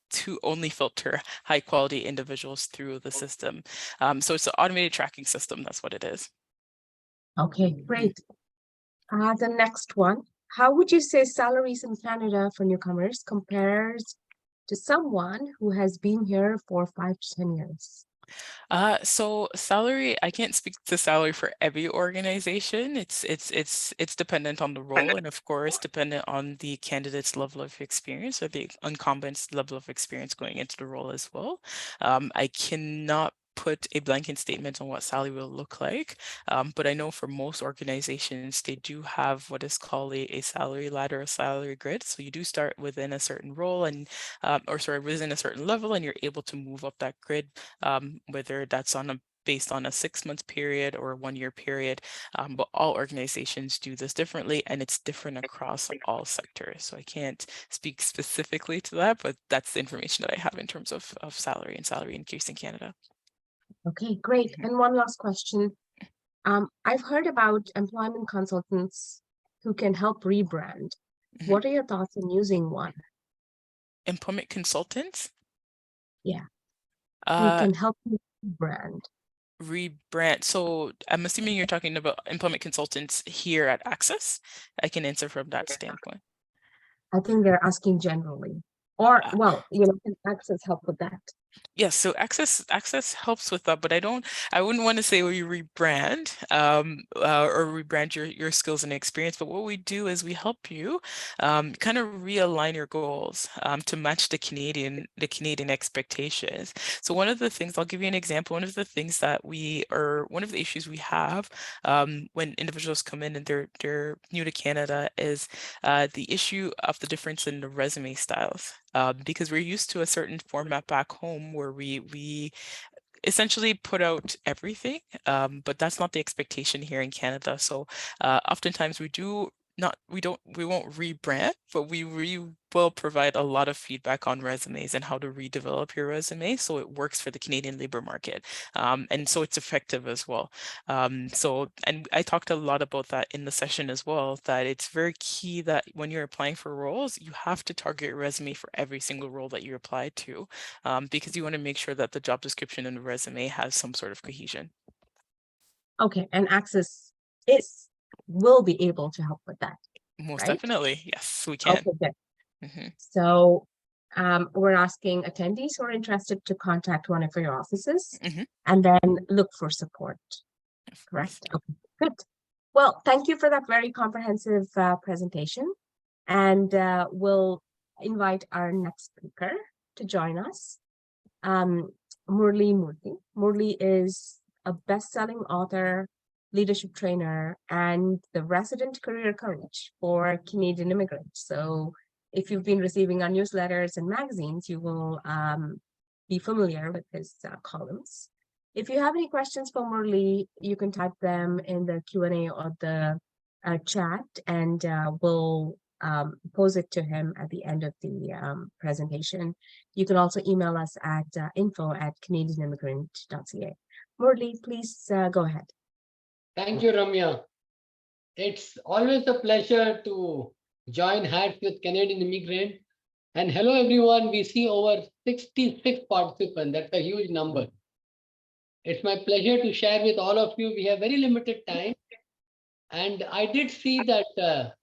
to only filter high quality individuals through the system. So it's an automated tracking system. That's what it is. Okay, great. The next one, how would you say salaries in Canada for newcomers compares to someone who has been here for 5 to 10 years? So salary, I can't speak to salary for every organization. It's dependent on the role, and of course dependent on the candidate's level of experience, or the incumbent's level of experience going into the role as well. I cannot put a blanket statement on what salary will look like, but I know for most organizations, they do have what is called a salary ladder, a salary grid. So you do start within a certain role, and within a certain level, and you're able to move up that grid, whether that's based on a 6-month period or a 1-year period. But all organizations do this differently, and it's different across all sectors. So I can't speak specifically to that, but that's the information that I have in terms of salary and salary increase in Canada. Okay, great. And one last question. I've heard about employment consultants who can help rebrand. What are your thoughts on using one? Employment consultants? Yeah, who Uh, can help you rebrand. Rebrand. So I'm assuming you're talking about employment consultants here at Access. I can answer from that standpoint. I think they're asking generally. Or, well, can Access help with that? Yes, so access helps with that, but I wouldn't want to say we rebrand, or rebrand your skills and experience. But what we do is we help you kind of realign your goals to match the Canadian expectations. So one of the things, I'll give you an example. One of the things that one of the issues we have when individuals come in and they're new to Canada is the issue of the difference in the resume styles. Because we're used to a certain format back home where we essentially put out everything, but that's not the expectation here in Canada. So oftentimes we won't rebrand, but we will provide a lot of feedback on resumes and how to redevelop your resume so it works for the Canadian labor market, and so it's effective as well. And I talked a lot about that in the session as well, that it's very key that when you're applying for roles, you have to target your resume for every single role that you apply to, because you want to make sure that the job description and the resume has some sort of cohesion. Okay, and Access is will be able to help with that, Most right? definitely. Yes, we can. Okay, good. Mhm. So we're asking attendees who are interested to contact one of your offices Mhm. and then look for support, Of course. correct? Okay, good. Well, thank you for that very comprehensive presentation. And we'll invite our next speaker to join us, um, Murli Murthy. Murli is a best-selling author, leadership trainer, and the resident career coach for Canadian immigrants. So if you've been receiving our newsletters and magazines, you will be familiar with his columns. If you have any questions for Murli, you can type them in the Q&A or the chat, and we'll pose it to him at the end of the presentation. You can also email us at info@canadianimmigrant.ca. Murli, please go ahead. Thank you, Ramya. It's always a pleasure to join hands with Canadian Immigrant. And hello, everyone. We see over 66 participants. That's a huge number. It's my pleasure to share with all of you. We have very limited time. And I did see that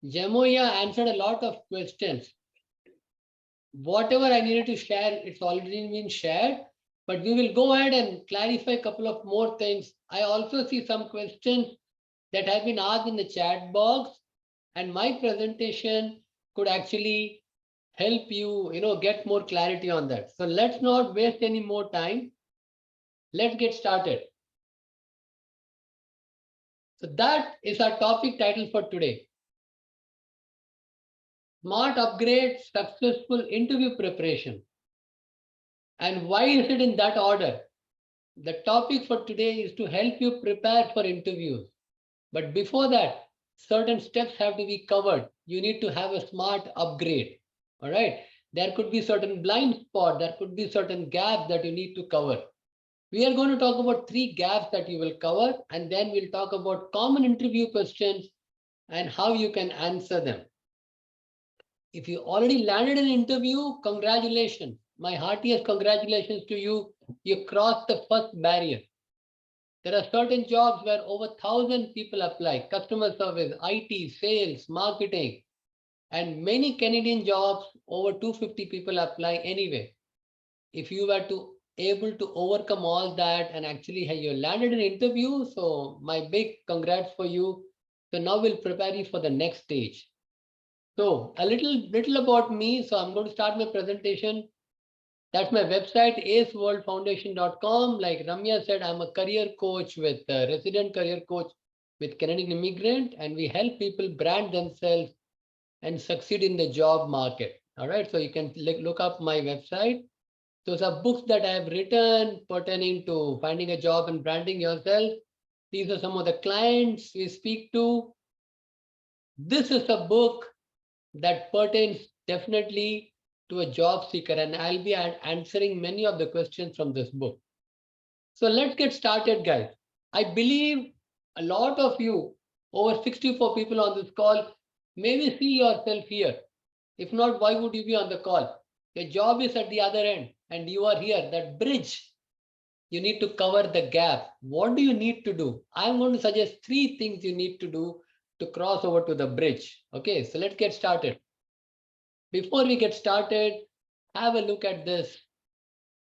Jamoya answered a lot of questions. Whatever I needed to share, it's already been shared. But we will go ahead and clarify a couple of more things. I also see some questions that have been asked in the chat box, and my presentation could actually help you, get more clarity on that. So let's not waste any more time. Let's get started. So that is our topic title for today. Smart upgrade, successful interview preparation. And why is it in that order? The topic for today is to help you prepare for interviews. But before that, certain steps have to be covered. You need to have a smart upgrade. All right. There could be certain blind spot. There could be certain gaps that you need to cover. We are going to talk about 3 gaps that you will cover, and then we'll talk about common interview questions and how you can answer them. If you already landed an interview, congratulations. My heartiest congratulations to you. You crossed the first barrier. There are certain jobs where over 1,000 people apply: customer service, IT, sales, marketing, and many Canadian jobs, over 250 people apply anyway. If you were to able to overcome all that and actually have you landed an interview, so my big congrats for you. So now we'll prepare you for the next stage. So a little about me. So I'm going to start my presentation. That's my website, aceworldfoundation.com. Like Ramya said, I'm a career coach with resident career coach with Canadian Immigrant, and we help people brand themselves and succeed in the job market. All right, so you can look up my website. Those are books that I have written pertaining to finding a job and branding yourself. These are some of the clients we speak to. This is a book that pertains definitely to a job seeker, and I'll be answering many of the questions from this book. So let's get started, guys. I believe a lot of you, over 64 people on this call, maybe see yourself here. If not, why would you be on the call? Your job is at the other end and you are here. That bridge, you need to cover the gap. What do you need to do? I'm going to suggest 3 things you need to do to cross over to the bridge. Okay, so let's get started. Before we get started, have a look at this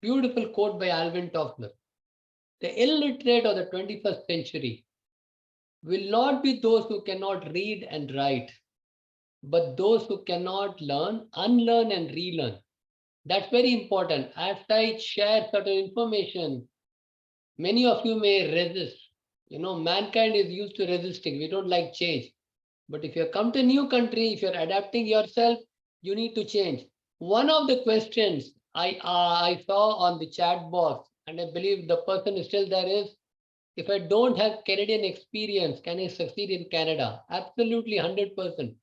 beautiful quote by Alvin Toffler. The illiterate of the 21st century will not be those who cannot read and write, but those who cannot learn, unlearn, and relearn. That's very important. As I share certain information, many of you may resist. Mankind is used to resisting. We don't like change. But if you come to a new country, if you're adapting yourself, you need to change. One of the questions I saw on the chat box, and I believe the person is still there, is, if I don't have Canadian experience, can I succeed in Canada? Absolutely, 100%.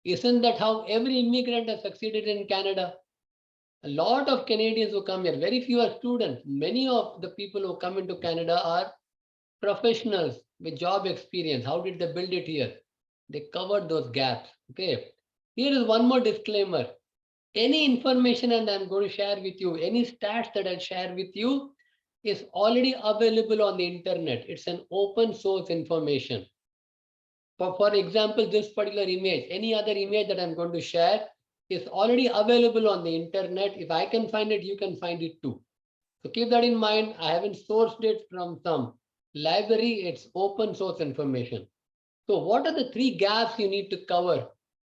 Isn't that how every immigrant has succeeded in Canada? A lot of Canadians who come here, very few are students. Many of the people who come into Canada are professionals with job experience. How did they build it here? They covered those gaps. Okay. Here is one more disclaimer. Any information and I'm going to share with you, any stats that I'll share with you is already available on the internet. It's an open source information. For example, this particular image, any other image that I'm going to share is already available on the internet. If I can find it, you can find it too. So keep that in mind. I haven't sourced it from some library. It's open source information. So what are the 3 gaps you need to cover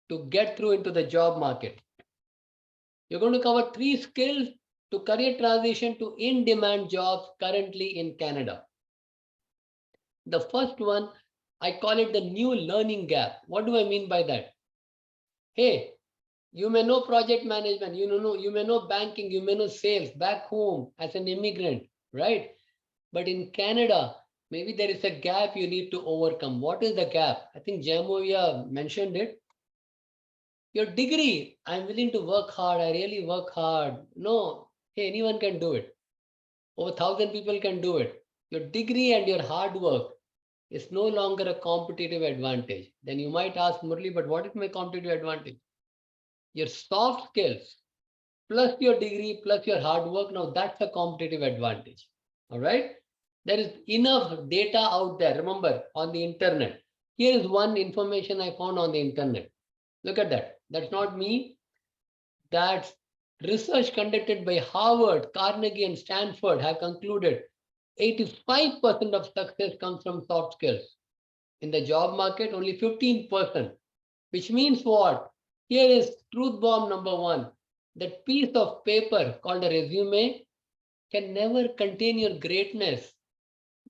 to get through into the job market? You're going to cover 3 skills to career transition to in-demand jobs currently in Canada. The first one, I call it the new learning gap. What do I mean by that? Hey, you may know project management, you may know banking, you may know sales back home as an immigrant, right? But in Canada, maybe there is a gap you need to overcome. What is the gap? I think Jamovia mentioned it. Your degree, I'm willing to work hard. I really work hard. No, hey, anyone can do it. Over 1,000 people can do it. Your degree and your hard work is no longer a competitive advantage. Then you might ask, Murli, but what is my competitive advantage? Your soft skills plus your degree plus your hard work. Now that's a competitive advantage. All right. There is enough data out there. Remember, on the internet. Here is one information I found on the internet. Look at that. That's not me. That's research conducted by Harvard, Carnegie, and Stanford have concluded 85% of success comes from soft skills. In the job market, only 15%, which means what? Here is truth bomb number 1. That piece of paper called a resume can never contain your greatness.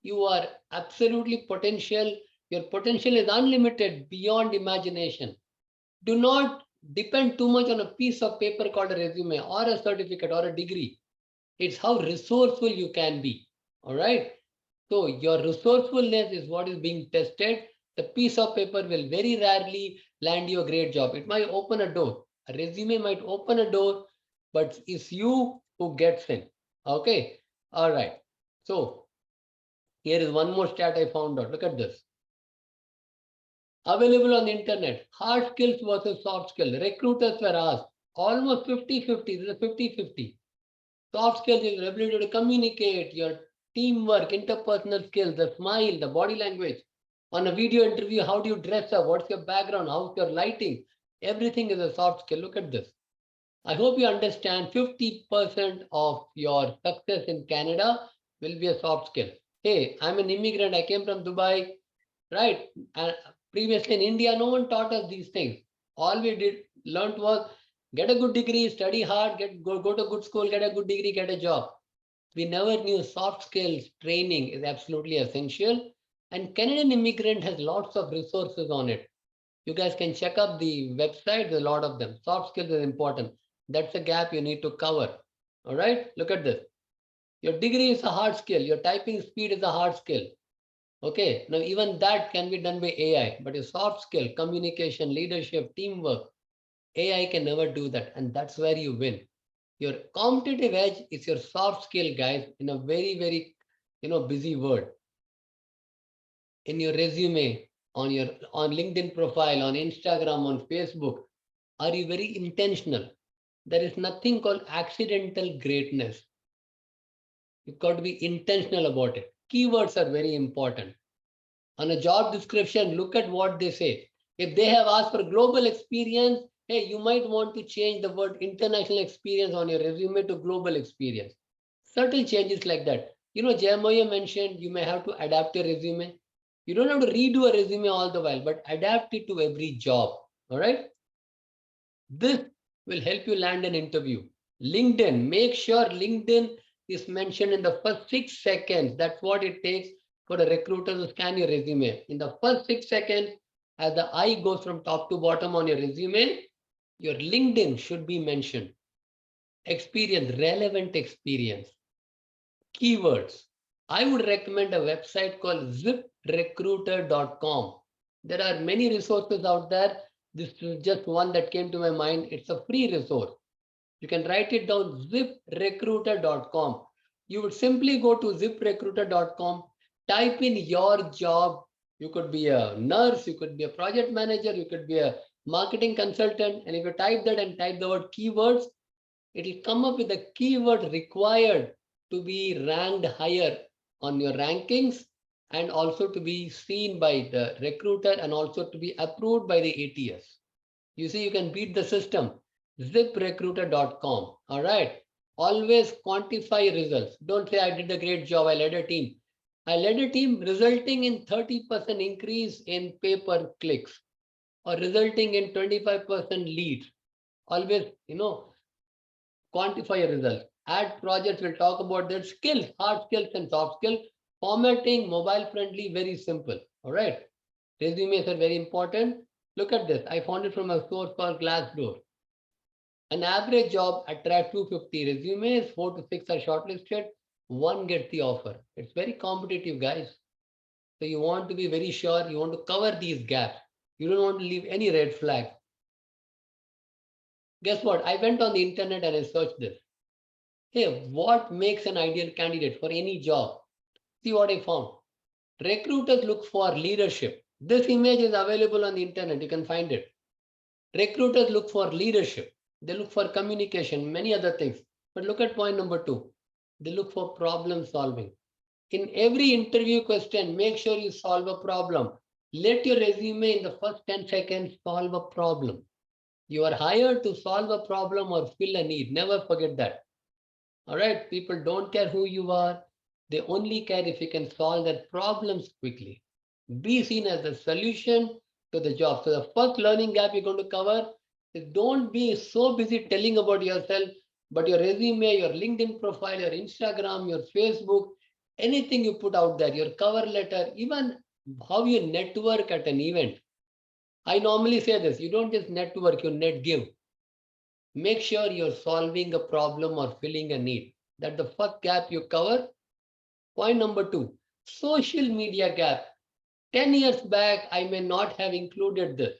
You are absolutely potential. Your potential is unlimited beyond imagination. Do not depend too much on a piece of paper called a resume or a certificate or a degree. It's how resourceful you can be. All right. So your resourcefulness is what is being tested. The piece of paper will very rarely land you a great job. It might open a door. A resume might open a door, but it's you who gets in. Okay. All right. So here is one more stat I found out. Look at this. Available on the internet. Hard skills versus soft skills. Recruiters were asked. Almost 50-50. This is a 50-50. Soft skills is your ability to communicate, your teamwork, interpersonal skills, the smile, the body language. On a video interview, how do you dress up? What's your background? How's your lighting? Everything is a soft skill. Look at this. I hope you understand 50% of your success in Canada will be a soft skill. Hey, I'm an immigrant. I came from Dubai, right? And previously in India, no one taught us these things. All we learned was get a good degree, study hard, go to good school, get a good degree, get a job. We never knew soft skills training is absolutely essential. And Canadian Immigrant has lots of resources on it. You guys can check up the website, there's a lot of them. Soft skills is important. That's a gap you need to cover. All right, look at this. Your degree is a hard skill. Your typing speed is a hard skill. Okay, now even that can be done by AI, but your soft skill, communication, leadership, teamwork, AI can never do that. And that's where you win. Your competitive edge is your soft skill, guys, in a very, very, busy world. In your resume, on LinkedIn profile, on Instagram, on Facebook, are you very intentional? There is nothing called accidental greatness. You've got to be intentional about it. Keywords are very important. On a job description, look at what they say. If they have asked for global experience, hey, you might want to change the word international experience on your resume to global experience. Subtle changes like that. Jeremiah mentioned you may have to adapt your resume. You don't have to redo a resume all the while, but adapt it to every job. All right. This will help you land an interview. LinkedIn, make sure LinkedIn is mentioned in the first 6 seconds. That's what it takes for a recruiter to scan your resume. In the first 6 seconds, as the eye goes from top to bottom on your resume, your LinkedIn should be mentioned. Experience, relevant experience. Keywords. I would recommend a website called ziprecruiter.com. There are many resources out there. This is just one that came to my mind. It's a free resource. You can write it down, ziprecruiter.com. You would simply go to ziprecruiter.com, type in your job. You could be a nurse, you could be a project manager, you could be a marketing consultant. And if you type that and type the word keywords, it will come up with the keyword required to be ranked higher on your rankings. and also to be seen by the recruiter and also to be approved by the ATS. You see, you can beat the system. Ziprecruiter.com. All right. Always quantify results. Don't say I did a great job. I led a team. I led a team resulting in 30% increase in pay-per clicks or resulting in 25% leads. Always, quantify a result. Add projects will talk about their skills, hard skills and soft skills. Formatting, mobile friendly, very simple. All right. Resumes are very important. Look at this. I found it from a source called Glassdoor. An average job attracts 250 resumes, 4 to 6 are shortlisted, one gets the offer. It's very competitive, guys. So you want to be very sure, you want to cover these gaps. You don't want to leave any red flag. Guess what? I went on the internet and I searched this. Hey, what makes an ideal candidate for any job? See what I found. Recruiters look for leadership. This image is available on the internet. You can find it. Recruiters look for leadership. They look for communication, many other things. But look at point number 2. They look for problem solving. In every interview question, make sure you solve a problem. Let your resume in the first 10 seconds solve a problem. You are hired to solve a problem or fill a need. Never forget that. All right, people don't care who you are. They only care if you can solve their problems quickly. Be seen as the solution to the job. So the first learning gap you're going to cover is don't be so busy telling about yourself, but your resume, your LinkedIn profile, your Instagram, your Facebook, anything you put out there, your cover letter, even how you network at an event. I normally say this, you don't just network, you net give. Make sure you're solving a problem or filling a need. That's the first gap you cover. Point number 2, social media gap. 10 years back, I may not have included this.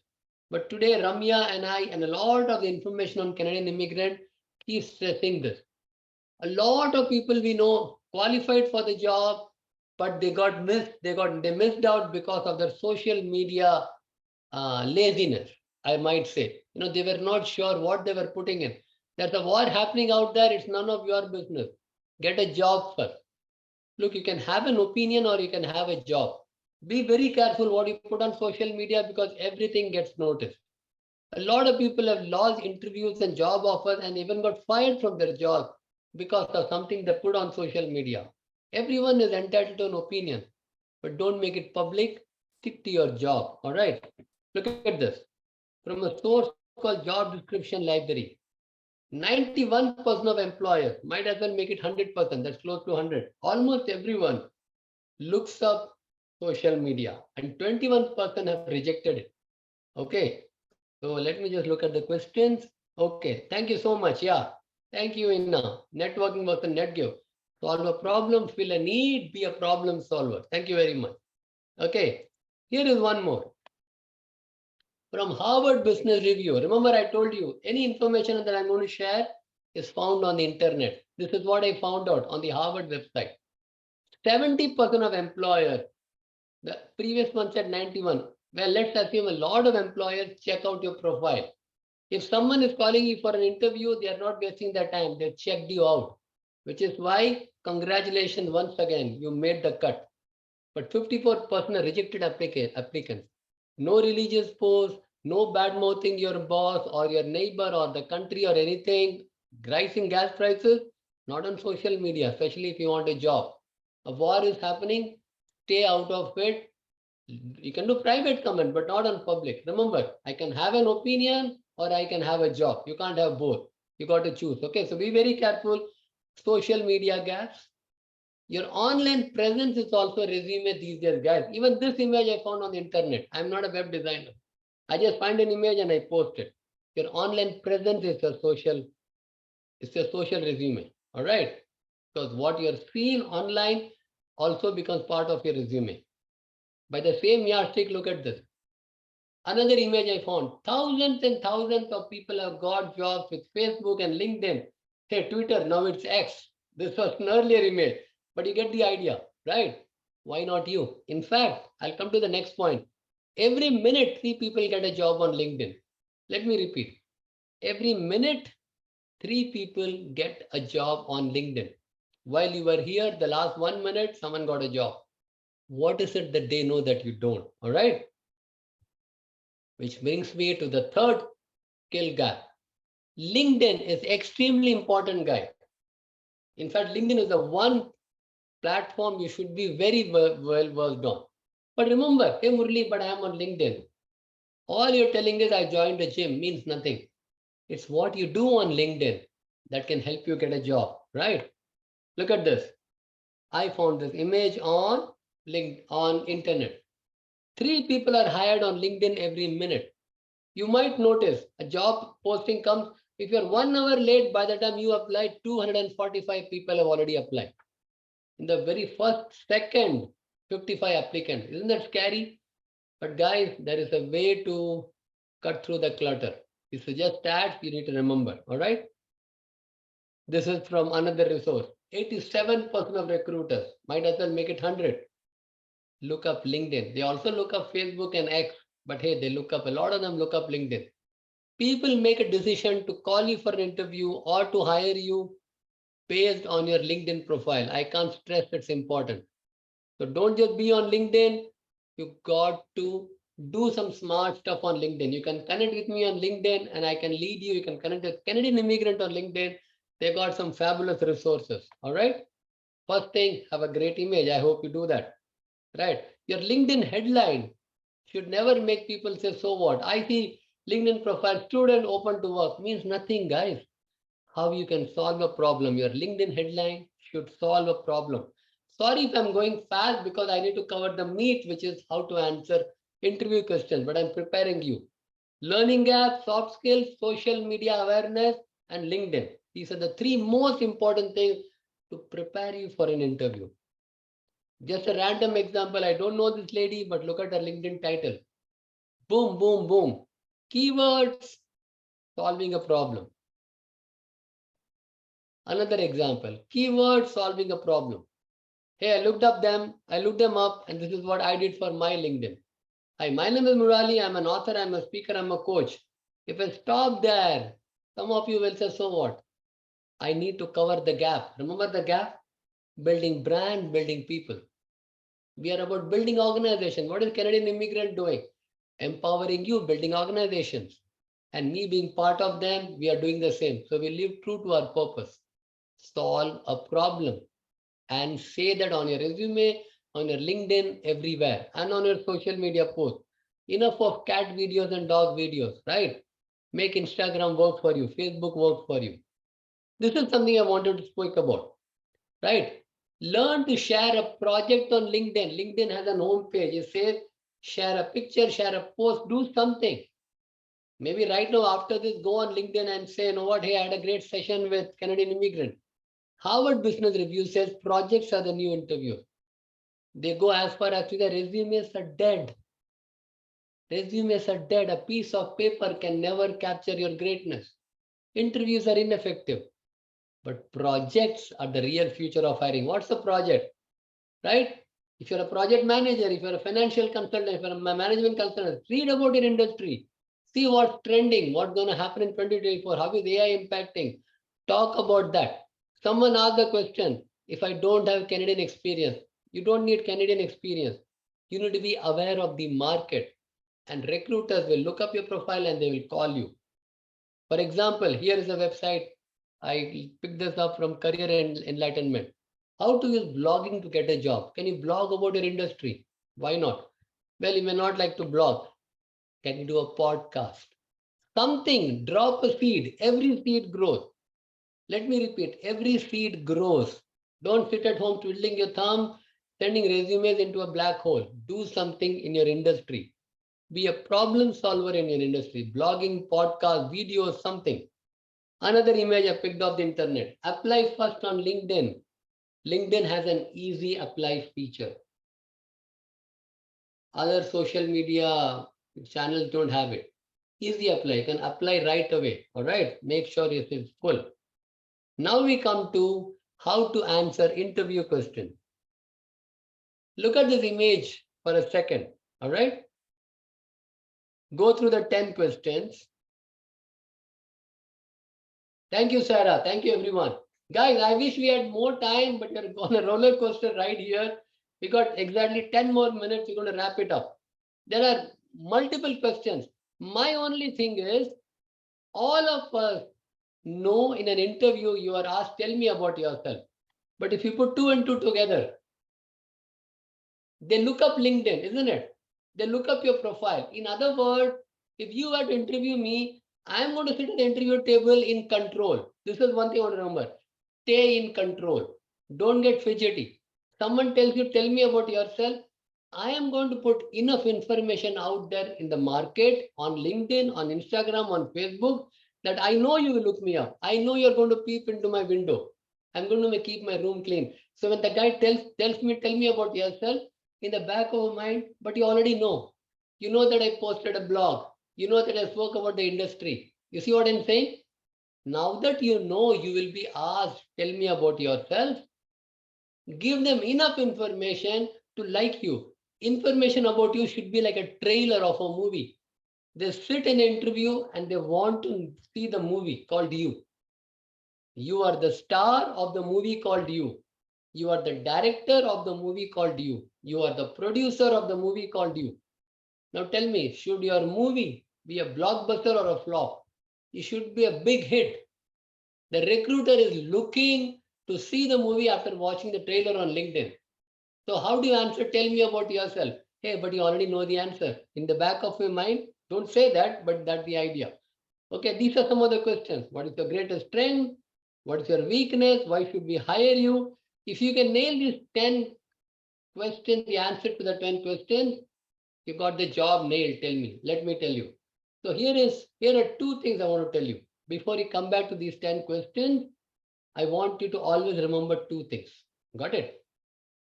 But today, Ramya and I, and a lot of the information on Canadian Immigrant keep stressing this. A lot of people we know qualified for the job, but they missed out because of their social media laziness, I might say. They were not sure what they were putting in. There's a war happening out there. It's none of your business. Get a job first. Look, you can have an opinion or you can have a job. Be very careful what you put on social media because everything gets noticed. A lot of people have lost interviews and job offers and even got fired from their job because of something they put on social media. Everyone is entitled to an opinion, but don't make it public. Stick to your job. All right. Look at this. From a source called Job Description Library. 91% of employers, might as well make it 100%, that's close to 100. Almost everyone looks up social media and 21% have rejected it. Okay, so let me just look at the questions. Okay, thank you so much. Yeah, thank you, Inna. Networking was a net give. Solve a problem, fill a need, be a problem solver. Thank you very much. Okay, here is one more. From Harvard Business Review. Remember, I told you any information that I'm going to share is found on the internet. This is what I found out on the Harvard website. 70% of employers, the previous one said 91. Well, let's assume a lot of employers check out your profile. If someone is calling you for an interview, they are not wasting their time. They've checked you out, which is why congratulations once again, you made the cut. But 54% are rejected applicants. No religious post, no bad mouthing your boss or your neighbor or the country or anything, rising gas prices, not on social media, especially if you want a job. A war is happening, stay out of it. You can do private comment, but not on public. Remember, I can have an opinion or I can have a job. You can't have both. You got to choose. Okay, so be very careful. Social media gaps. Your online presence is also a resume these days, guys. Even this image I found on the internet. I'm not a web designer. I just find an image and I post it. Your online presence is a social resume. All right. Because what you're seeing online also becomes part of your resume. By the same yardstick, look at this. Another image I found. Thousands and thousands of people have got jobs with Facebook and LinkedIn. Say Twitter, now it's X. This was an earlier image. But you get the idea, right? Why not you? In fact, I'll come to the next point. Every minute, 3 people get a job on LinkedIn. Let me repeat. Every minute, 3 people get a job on LinkedIn. While you were here, the last 1 minute, someone got a job. What is it that they know that you don't? All right. Which brings me to the third skill gap. LinkedIn is extremely important, guy. In fact, LinkedIn is the one platform you should be very well versed on. But remember, hey Murli, but I am on LinkedIn. All you're telling is I joined a gym means nothing. It's what you do on LinkedIn that can help you get a job, right? Look at this. I found this image on internet. 3 people are hired on LinkedIn every minute. You might notice a job posting comes. If you're 1 hour late, by the time you apply, 245 people have already applied. In the very first second, 55 applicants. Isn't that scary? But guys, there is a way to cut through the clutter. You suggest stats, you need to remember. All right. This is from another resource. 87% of recruiters, might as well make it 100, look up LinkedIn. They also look up Facebook and X, but hey, they look up, a lot of them look up LinkedIn. People make a decision to call you for an interview or to hire you based on your LinkedIn profile. I can't stress it's important. So don't just be on LinkedIn. You got to do some smart stuff on LinkedIn. You can connect with me on LinkedIn and I can lead you. You can connect with Canadian Immigrant on LinkedIn. They got some fabulous resources. All right. First thing, have a great image. I hope you do that. Right. Your LinkedIn headline should never make people say, so what? I see LinkedIn profile, student open to work, means nothing, guys. How you can solve a problem. Your LinkedIn headline should solve a problem. Sorry if I'm going fast because I need to cover the meat, which is how to answer interview questions, but I'm preparing you. Learning gap, soft skills, social media awareness, and LinkedIn. These are the 3 most important things to prepare you for an interview. Just a random example. I don't know this lady, but look at her LinkedIn title. Boom, boom, boom. Keywords, solving a problem. Another example, keyword solving a problem. Hey, I looked them up, and this is what I did for my LinkedIn. Hi, my name is Murali. I'm an author, I'm a speaker, I'm a coach. If I stop there, some of you will say, so what? I need to cover the gap. Remember the gap? Building brand, building people. We are about building organization. What is Canadian Immigrant doing? Empowering you, building organizations. And me being part of them, we are doing the same. So we live true to our purpose. Solve a problem and say that on your resume, on your LinkedIn, everywhere, and on your social media posts. Enough of cat videos and dog videos, right? Make Instagram work for you, Facebook work for you. This is something I wanted to speak about, right? Learn to share a project on LinkedIn. LinkedIn has an home page. It says share a picture, share a post, do something. Maybe right now after this, go on LinkedIn and say, you know what, hey, I had a great session with Canadian Immigrant. Harvard Business Review says projects are the new interviews. They go as far as to the resumes are dead. Resumes are dead. A piece of paper can never capture your greatness. Interviews are ineffective. But projects are the real future of hiring. What's the project? Right? If you're a project manager, if you're a financial consultant, if you're a management consultant, read about your industry. See what's trending, what's going to happen in 2024, how is AI impacting. Talk about that. Someone asked the question, if I don't have Canadian experience, you don't need Canadian experience. You need to be aware of the market, and recruiters will look up your profile and they will call you. For example, here is a website. I picked this up from Career Enlightenment. How to use blogging to get a job. Can you blog about your industry? Why not? Well, you may not like to blog. Can you do a podcast? Something, drop a seed. Every seed grows. Let me repeat, every seed grows. Don't sit at home twiddling your thumb, sending resumes into a black hole. Do something in your industry. Be a problem solver in your industry. Blogging, podcast, videos, something. Another image I picked off the internet. Apply first on LinkedIn. LinkedIn has an easy apply feature. Other social media channels don't have it. Easy apply. You can apply right away. All right. Make sure it is full. Now we come to how to answer interview question. Look at this image for a second. All right. Go through the 10 questions. Thank you, Sarah. Thank you, everyone. Guys, I wish we had more time, but we're on a roller coaster ride here. We got exactly 10 more minutes. We're going to wrap it up. There are multiple questions. My only thing is, all of us know in an interview you are asked, tell me about yourself. But if you put two and two together, they look up LinkedIn, isn't it? They look up your profile. In other words, if you were to interview me, I'm going to sit at the interview table in control. This is one thing I want to remember. Stay in control. Don't get fidgety. Someone tells you, tell me about yourself. I am going to put enough information out there in the market, on LinkedIn, on Instagram, on Facebook, that I know you will look me up. I know you're going to peep into my window. I'm going to keep my room clean. So when the guy tells me, tell me about yourself, in the back of my mind, but you already know. You know that I posted a blog. You know that I spoke about the industry. You see what I'm saying? Now that you know, you will be asked, tell me about yourself. Give them enough information to like you. Information about you should be like a trailer of a movie. They sit in an interview and they want to see the movie called you. You are the star of the movie called you. You are the director of the movie called you. You are the producer of the movie called you. Now tell me, should your movie be a blockbuster or a flop? It should be a big hit. The recruiter is looking to see the movie after watching the trailer on LinkedIn. So how do you answer? Tell me about yourself. Hey, but you already know the answer. In the back of your mind, don't say that, but that's the idea. Okay, these are some of the questions. What is your greatest strength? What is your weakness? Why should we hire you? If you can nail these 10 questions, the answer to the 10 questions, you got the job nailed. Tell me. Let me tell you. So here are two things I want to tell you. Before you come back to these 10 questions, I want you to always remember two things. Got it?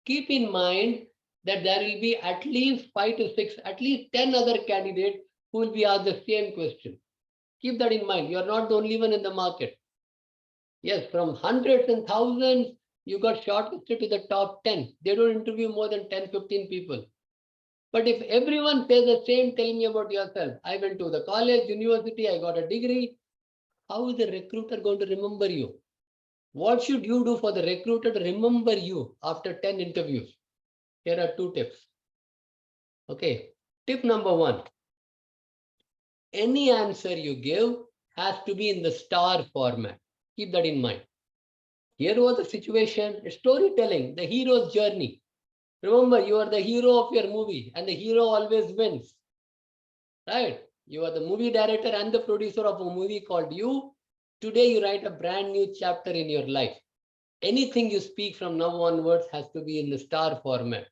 Keep in mind that there will be at least 5 to 6, at least 10 other candidates who will be asked the same question. Keep that in mind. You are not the only one in the market. Yes, from hundreds and thousands, you got shortlisted to the top 10. They don't interview more than 10, 15 people. But if everyone says the same, tell me about yourself. I went to the college, university, I got a degree. How is the recruiter going to remember you? What should you do for the recruiter to remember you after 10 interviews? Here are two tips. Okay. Tip number one. Any answer you give has to be in the star format. Keep that in mind. Here was the situation, storytelling, the hero's journey. Remember, you are the hero of your movie and the hero always wins. Right? You are the movie director and the producer of a movie called You. Today, you write a brand new chapter in your life. Anything you speak from now onwards has to be in the star format.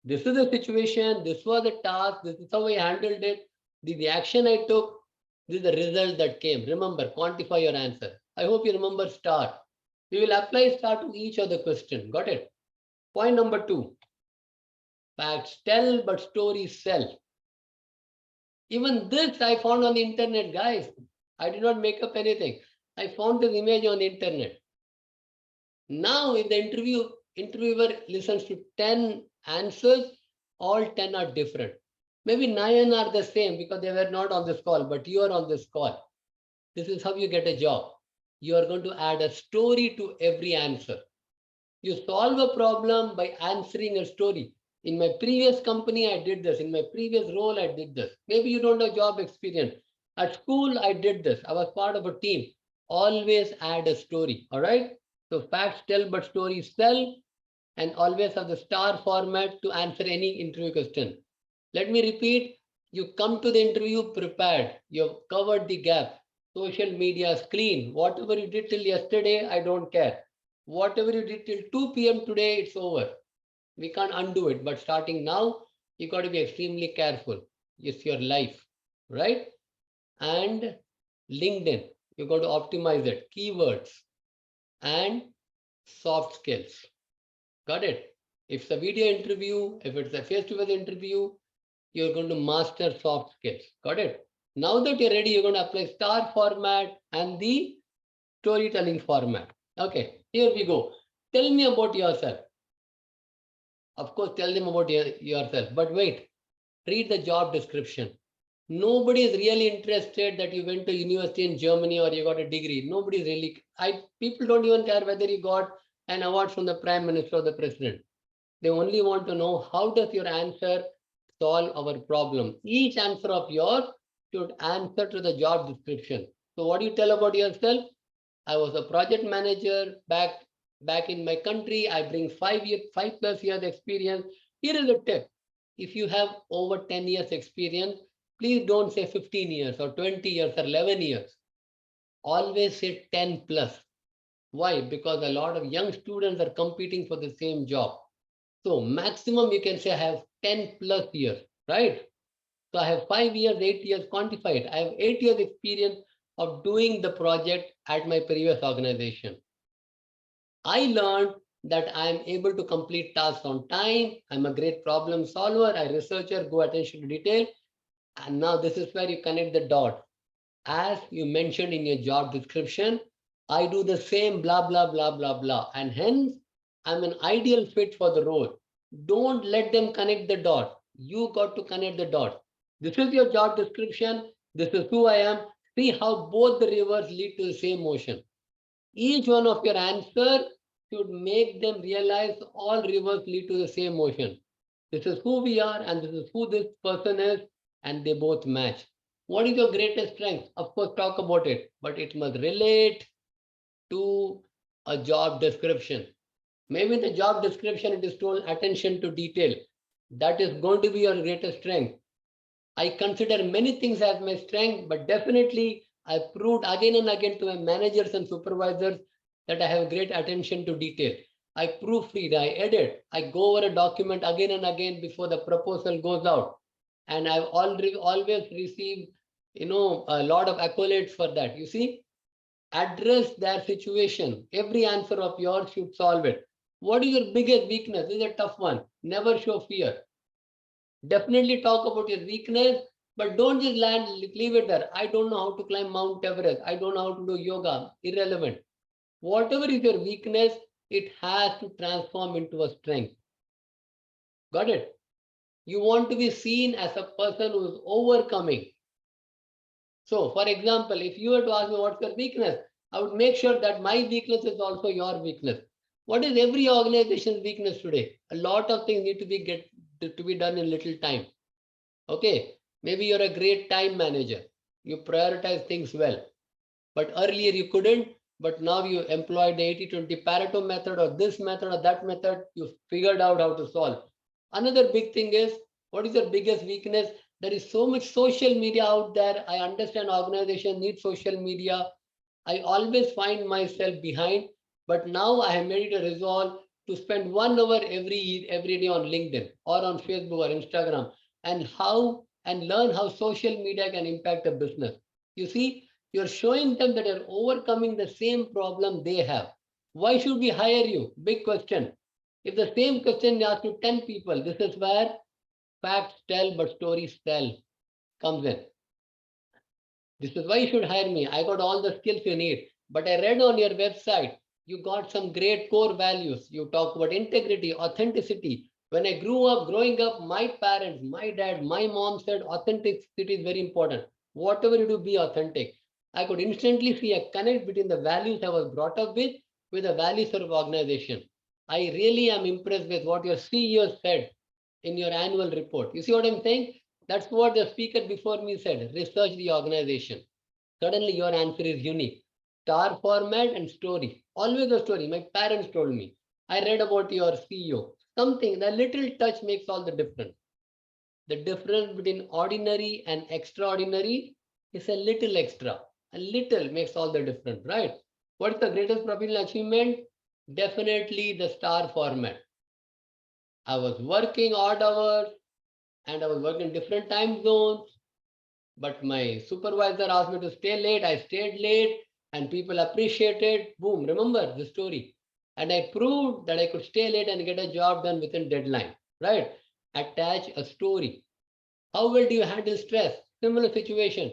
This is the situation. This was the task. This is how I handled it. This is the action I took. This is the result that came. Remember, quantify your answer. I hope you remember STAR. We will apply STAR to each of the question. Got it? Point number two. Facts tell, but stories sell. Even this I found on the internet, guys. I did not make up anything. I found this image on the internet. Now, if the interviewer listens to 10 answers, all 10 are different. Maybe 9 are the same because they were not on this call, but you are on this call. This is how you get a job. You are going to add a story to every answer. You solve a problem by answering a story. In my previous company, I did this. In my previous role, I did this. Maybe you don't have job experience. At school, I did this. I was part of a team. Always add a story. All right. So facts tell, but stories sell. And always have the star format to answer any interview question. Let me repeat. You come to the interview prepared. You've covered the gap. Social media is clean. Whatever you did till yesterday, I don't care. Whatever you did till 2 p.m. today, it's over. We can't undo it. But starting now, you got to be extremely careful. It's your life, right? And LinkedIn, you got to optimize it. Keywords and soft skills. Got it? If it's a video interview, if it's a face-to-face interview, you're going to master soft skills. Got it? Now that you're ready, you're going to apply star format and the storytelling format. Okay, here we go. Tell me about yourself. Of course, tell them about yourself. But wait, read the job description. Nobody is really interested that you went to university in Germany or you got a degree. Nobody is really. People don't even care whether you got an award from the Prime Minister or the President. They only want to know how does your answer solve our problem. Each answer of yours should answer to the job description. So what do you tell about yourself? I was a project manager back in my country. I bring 5+ years experience. Here is a tip. If you have over 10 years experience, please don't say 15 years or 20 years or 11 years. Always say 10 plus. Why? Because a lot of young students are competing for the same job. So maximum you can say I have 10 plus years, right? So I have 5 years, 8 years quantified. I have 8 years experience of doing the project at my previous organization. I learned that I am able to complete tasks on time. I'm a great problem solver. I researcher, go attention to detail. And now this is where you connect the dot. As you mentioned in your job description, I do the same blah, blah, blah, blah, blah. And hence, I'm an ideal fit for the role. Don't let them connect the dot. You got to connect the dot. This is your job description. This is who I am. See how both the rivers lead to the same ocean. Each one of your answer should make them realize all rivers lead to the same ocean. This is who we are and this is who this person is, and they both match. What is your greatest strength? Of course, talk about it, but it must relate to a job description. Maybe in the job description it is told attention to detail. That is going to be your greatest strength. I consider many things as my strength, but definitely I proved again and again to my managers and supervisors that I have great attention to detail. I proofread, I edit, I go over a document again and again before the proposal goes out. And I've always received, a lot of accolades for that. You see, address their situation. Every answer of yours should solve it. What is your biggest weakness? This is a tough one. Never show fear. Definitely talk about your weakness, but don't just leave it there. I don't know how to climb Mount Everest. I don't know how to do yoga. Irrelevant. Whatever is your weakness, it has to transform into a strength. Got it? You want to be seen as a person who is overcoming. So, for example, if you were to ask me what's your weakness, I would make sure that my weakness is also your weakness. What is every organization's weakness today? A lot of things need to be done in little time. Okay, maybe you're a great time manager. You prioritize things well. But earlier you couldn't, but now you employed the 80-20 Pareto method or this method or that method, you figured out how to solve. Another big thing is, what is your biggest weakness? There is so much social media out there. I understand organizations need social media. I always find myself behind, but now I have made it a resolve to spend 1 hour every day on LinkedIn or on Facebook or Instagram and learn how social media can impact a business. You see, you're showing them that you're overcoming the same problem they have. Why should we hire you? Big question. If the same question is asked to 10 people, this is where facts tell but stories tell comes in. This is why you should hire me. I got all the skills you need. But I read on your website, you got some great core values. You talk about integrity, authenticity. When I growing up, my parents, my dad, my mom said authenticity is very important. Whatever you do, be authentic. I could instantly see a connect between the values I was brought up with the values of organization. I really am impressed with what your CEO said in your annual report. You see what I'm saying? That's what the speaker before me said. Research the organization. Suddenly your answer is unique. Star format and story. Always a story. My parents told me. I read about your CEO. Something, the little touch makes all the difference. The difference between ordinary and extraordinary is a little extra. A little makes all the difference, right? What's the greatest professional achievement? Definitely the star format. I was working odd hours and I was working different time zones. But my supervisor asked me to stay late. I stayed late and people appreciated. Boom, remember the story. And I proved that I could stay late and get a job done within deadline, right? Attach a story. How well do you handle stress? Similar situation.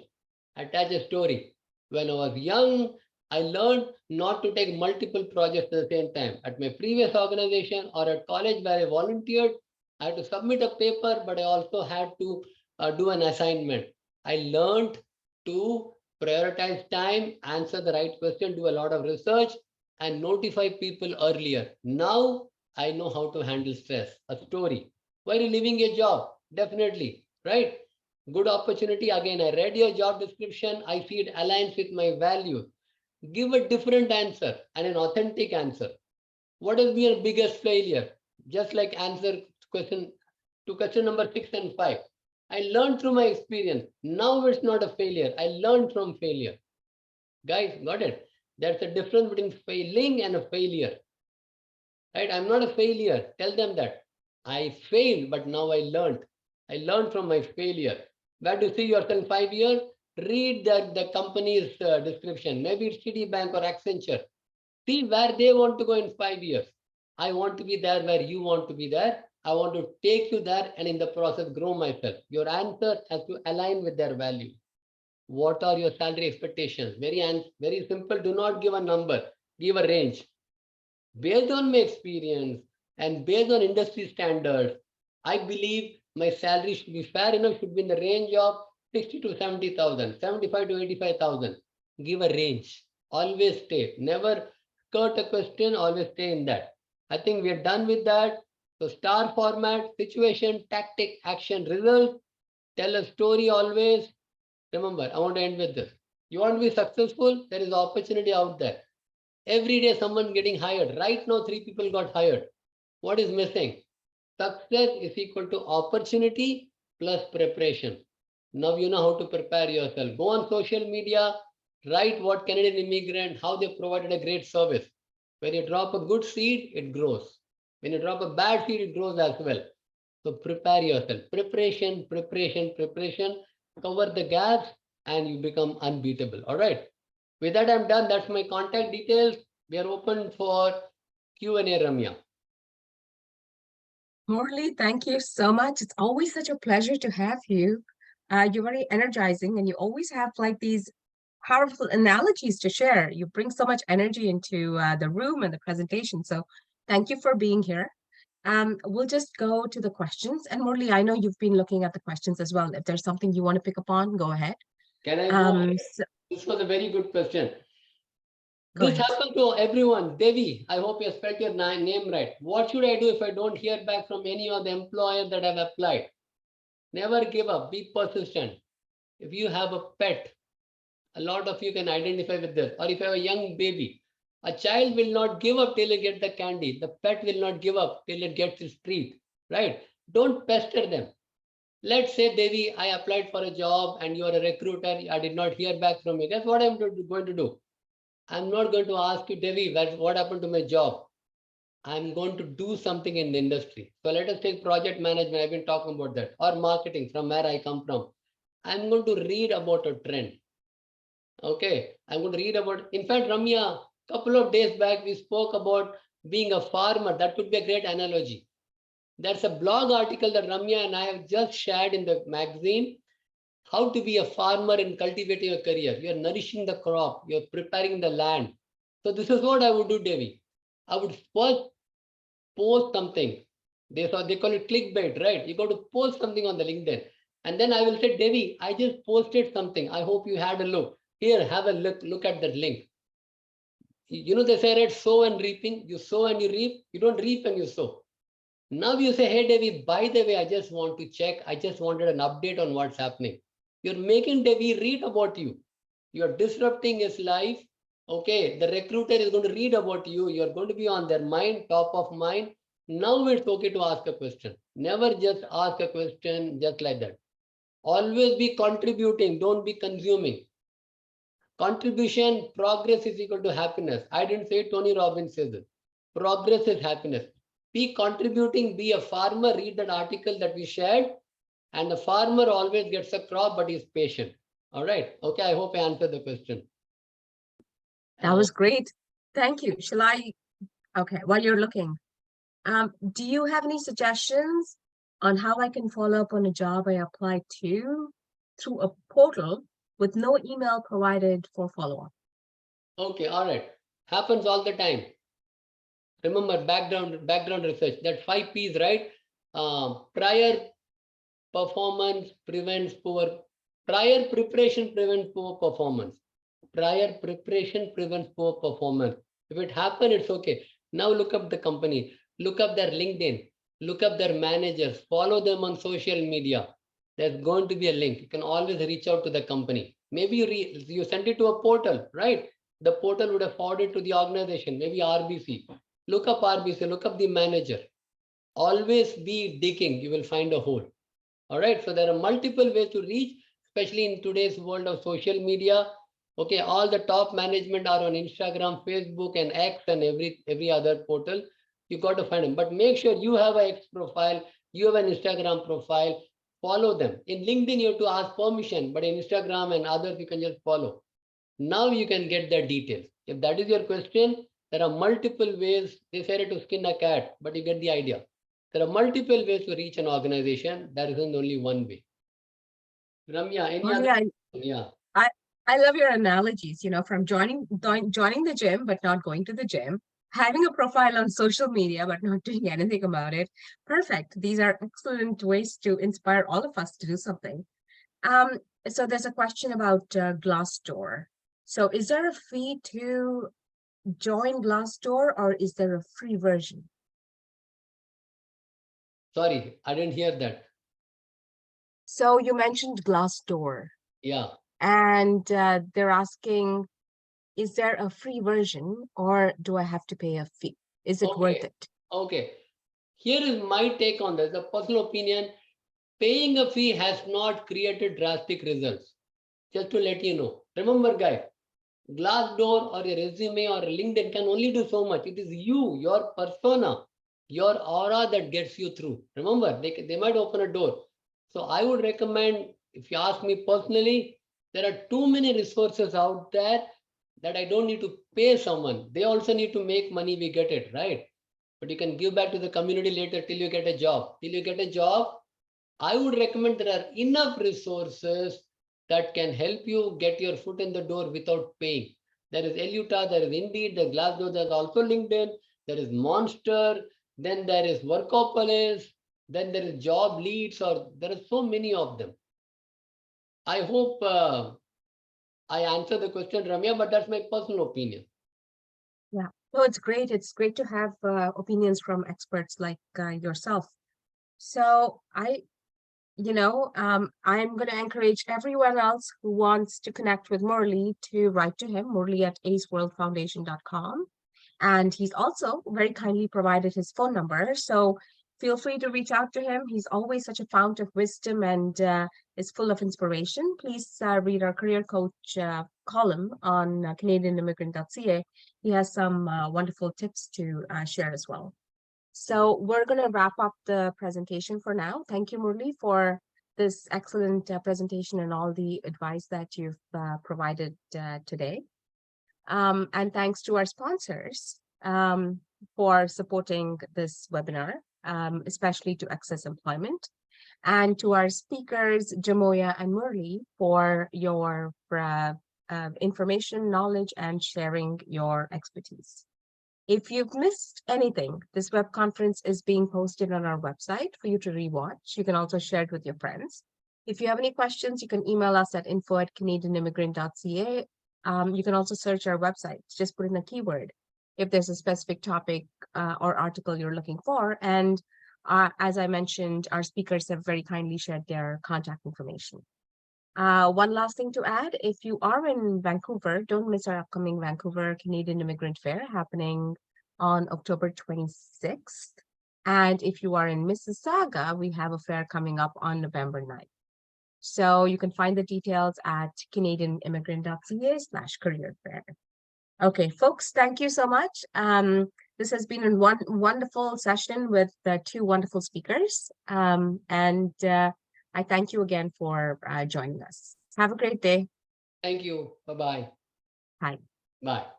Attach a story. When I was young, I learned not to take multiple projects at the same time. At my previous organization or at college where I volunteered, I had to submit a paper, but I also had to do an assignment. I learned to prioritize time, answer the right question, do a lot of research, and notify people earlier. Now I know how to handle stress. A story. Why are you leaving your job? Definitely, right? Good opportunity. Again, I read your job description. I see it aligns with my values. Give a different answer and an authentic answer. What has been your biggest failure? Just like answer question to question number 6 and 5. I learned through my experience. Now it's not a failure. I learned from failure. Guys, got it? There's a difference between failing and a failure. Right? I'm not a failure. Tell them that. I failed, but now I learned. I learned from my failure. Where to see yourself in 5 years? Read the company's description. Maybe it's Citibank or Accenture. See where they want to go in 5 years. I want to be there where you want to be there. I want to take you there and in the process grow myself. Your answer has to align with their value. What are your salary expectations? Very simple. Do not give a number. Give a range. Based on my experience and based on industry standards, I believe my salary should be fair enough, should be in the range of 60 to 70,000, 75 to 85,000. Give a range. Always stay. Never skirt a question, always stay in that. I think we are done with that. So star format, situation, tactic, action, result. Tell a story always. Remember, I want to end with this. You want to be successful? There is opportunity out there. Every day someone getting hired. Right now, 3 people got hired. What is missing? Success is equal to opportunity plus preparation. Now you know how to prepare yourself. Go on social media, write what Canadian Immigrant, how they provided a great service. When you drop a good seed, it grows. When you drop a bad seed, it grows as well. So prepare yourself. Preparation, preparation, preparation. Cover the gaps and you become unbeatable. All right. With that, I'm done. That's my contact details. We are open for Q&A, Ramya. Morley, thank you so much. It's always such a pleasure to have you. You're very energizing and you always have like these powerful analogies to share. You bring so much energy into the room and the presentation. So thank you for being here. We'll just go to the questions. And Morley, I know you've been looking at the questions as well. If there's something you want to pick up on, go ahead. Can I go ahead? This was a very good question. This happens to everyone. Devi, I hope you spelled your name right. What should I do if I don't hear back from any of the employers that have applied? Never give up. Be persistent. If you have a pet, a lot of you can identify with this. Or if you have a young baby, a child will not give up till it gets the candy. The pet will not give up till it gets its treat. Right? Don't pester them. Let's say, Devi, I applied for a job and you are a recruiter. I did not hear back from you. That's what I'm going to do. I'm not going to ask you, Devi, what happened to my job? I'm going to do something in the industry. So let us take project management. I've been talking about that. Or marketing from where I come from. I'm going to read about a trend. Okay. I'm going to read about, in fact, Ramya, a couple of days back, we spoke about being a farmer. That could be a great analogy. There's a blog article that Ramya and I have just shared in the magazine. How to be a farmer and cultivating a career. You're nourishing the crop. You're preparing the land. So this is what I would do, Devi. I would first post something. They call it clickbait, right? You got to post something on the LinkedIn. And then I will say, Devi, I just posted something. I hope you had a look. Here, have a look at that link. You know, they say, right, sow and reaping. You sow and you reap. You don't reap and you sow. Now you say, hey, Devi, by the way, I just want to check. I just wanted an update on what's happening. You're making Devi read about you. You're disrupting his life. Okay, the recruiter is going to read about you. You're going to be on their mind, top of mind. Now it's okay to ask a question. Never just ask a question just like that. Always be contributing. Don't be consuming. Contribution, progress is equal to happiness. I didn't say it, Tony Robbins says it. Progress is happiness. Be contributing, be a farmer, read that article that we shared. And the farmer always gets a crop, but he's patient. All right. Okay. I hope I answered the question. That was great. Thank you. Shall I? Okay. While you're looking, do you have any suggestions on how I can follow up on a job I applied to through a portal with no email provided for follow-up? Okay. All right. Happens all the time. Remember background research, that 5 P's, right? Prior performance prevents poor, prior preparation prevents poor performance. Prior preparation prevents poor performance. If it happens, it's okay. Now look up the company. look up their LinkedIn, look up their managers, follow them on social media. There's going to be a link. You can always reach out to the company. Maybe you send it to a portal, right? The portal would have forwarded to the organization, maybe RBC. Look up RBC, look up the manager. Always be digging, you will find a hole. All right, so there are multiple ways to reach, especially in today's world of social media. Okay, all the top management are on Instagram, Facebook, and X, and every other portal. You got to find them, but make sure you have an X profile, you have an Instagram profile. Follow them. In LinkedIn, you have to ask permission, but in Instagram and others, you can just follow. Now you can get the details. If that is your question, there are multiple ways. They said to skin a cat, but you get the idea. There are multiple ways to reach an organization. There isn't only one way. Ramya, any other? Yeah. I love your analogies, you know, from joining the gym, but not going to the gym, having a profile on social media, but not doing anything about it. Perfect. These are excellent ways to inspire all of us to do something. So there's a question about Glassdoor. So is there a fee to join Glassdoor, or is there a free version? Sorry, I didn't hear that. So you mentioned Glassdoor. Yeah. And they're asking, is there a free version, or do I have to pay a fee? Is it worth it? Okay. Here is my take on this. The personal opinion, paying a fee has not created drastic results. Just to let you know. Remember, guys, Glassdoor or a resume or a LinkedIn can only do so much. It is you, your persona, your aura that gets you through. Remember, they might open a door. So I would recommend, if you ask me personally, there are too many resources out there that I don't need to pay someone. They also need to make money, we get it, right? But you can give back to the community later till you get a job. Till you get a job, I would recommend there are enough resources that can help you get your foot in the door without paying. There is Eluta, there is Indeed, there is Glassdoor, there is also LinkedIn, there is Monster, then there is Workopolis, then there is Job Leads, or there are so many of them. I hope I answered the question, Ramya, but that's my personal opinion. Yeah, no, it's great. It's great to have opinions from experts like yourself. So I'm going to encourage everyone else who wants to connect with Murli to write to him, murli@aceworldfoundation.com. And he's also very kindly provided his phone number. So feel free to reach out to him. He's always such a fount of wisdom and is full of inspiration. Please read our career coach column on CanadianImmigrant.ca. He has some wonderful tips to share as well. So we're going to wrap up the presentation for now. Thank you, Murli, for this excellent presentation and all the advice that you've provided today. And thanks to our sponsors for supporting this webinar, especially to Access Employment, and to our speakers, Jamoya and Murli, for your information, knowledge, and sharing your expertise. If you've missed anything, this web conference is being posted on our website for you to rewatch. You can also share it with your friends. If you have any questions, you can email us at info@canadianimmigrant.ca. You can also search our website. Just put in a keyword if there's a specific topic or article you're looking for. And as I mentioned, our speakers have very kindly shared their contact information. One last thing to add, if you are in Vancouver, don't miss our upcoming Vancouver Canadian Immigrant Fair happening on October 26th. And if you are in Mississauga, we have a fair coming up on November 9th. So you can find the details at canadianimmigrant.ca/career fair. Okay, folks, thank you so much. This has been a wonderful session with two wonderful speakers. I thank you again for joining us. Have a great day. Thank you. Bye-bye. Bye. Bye.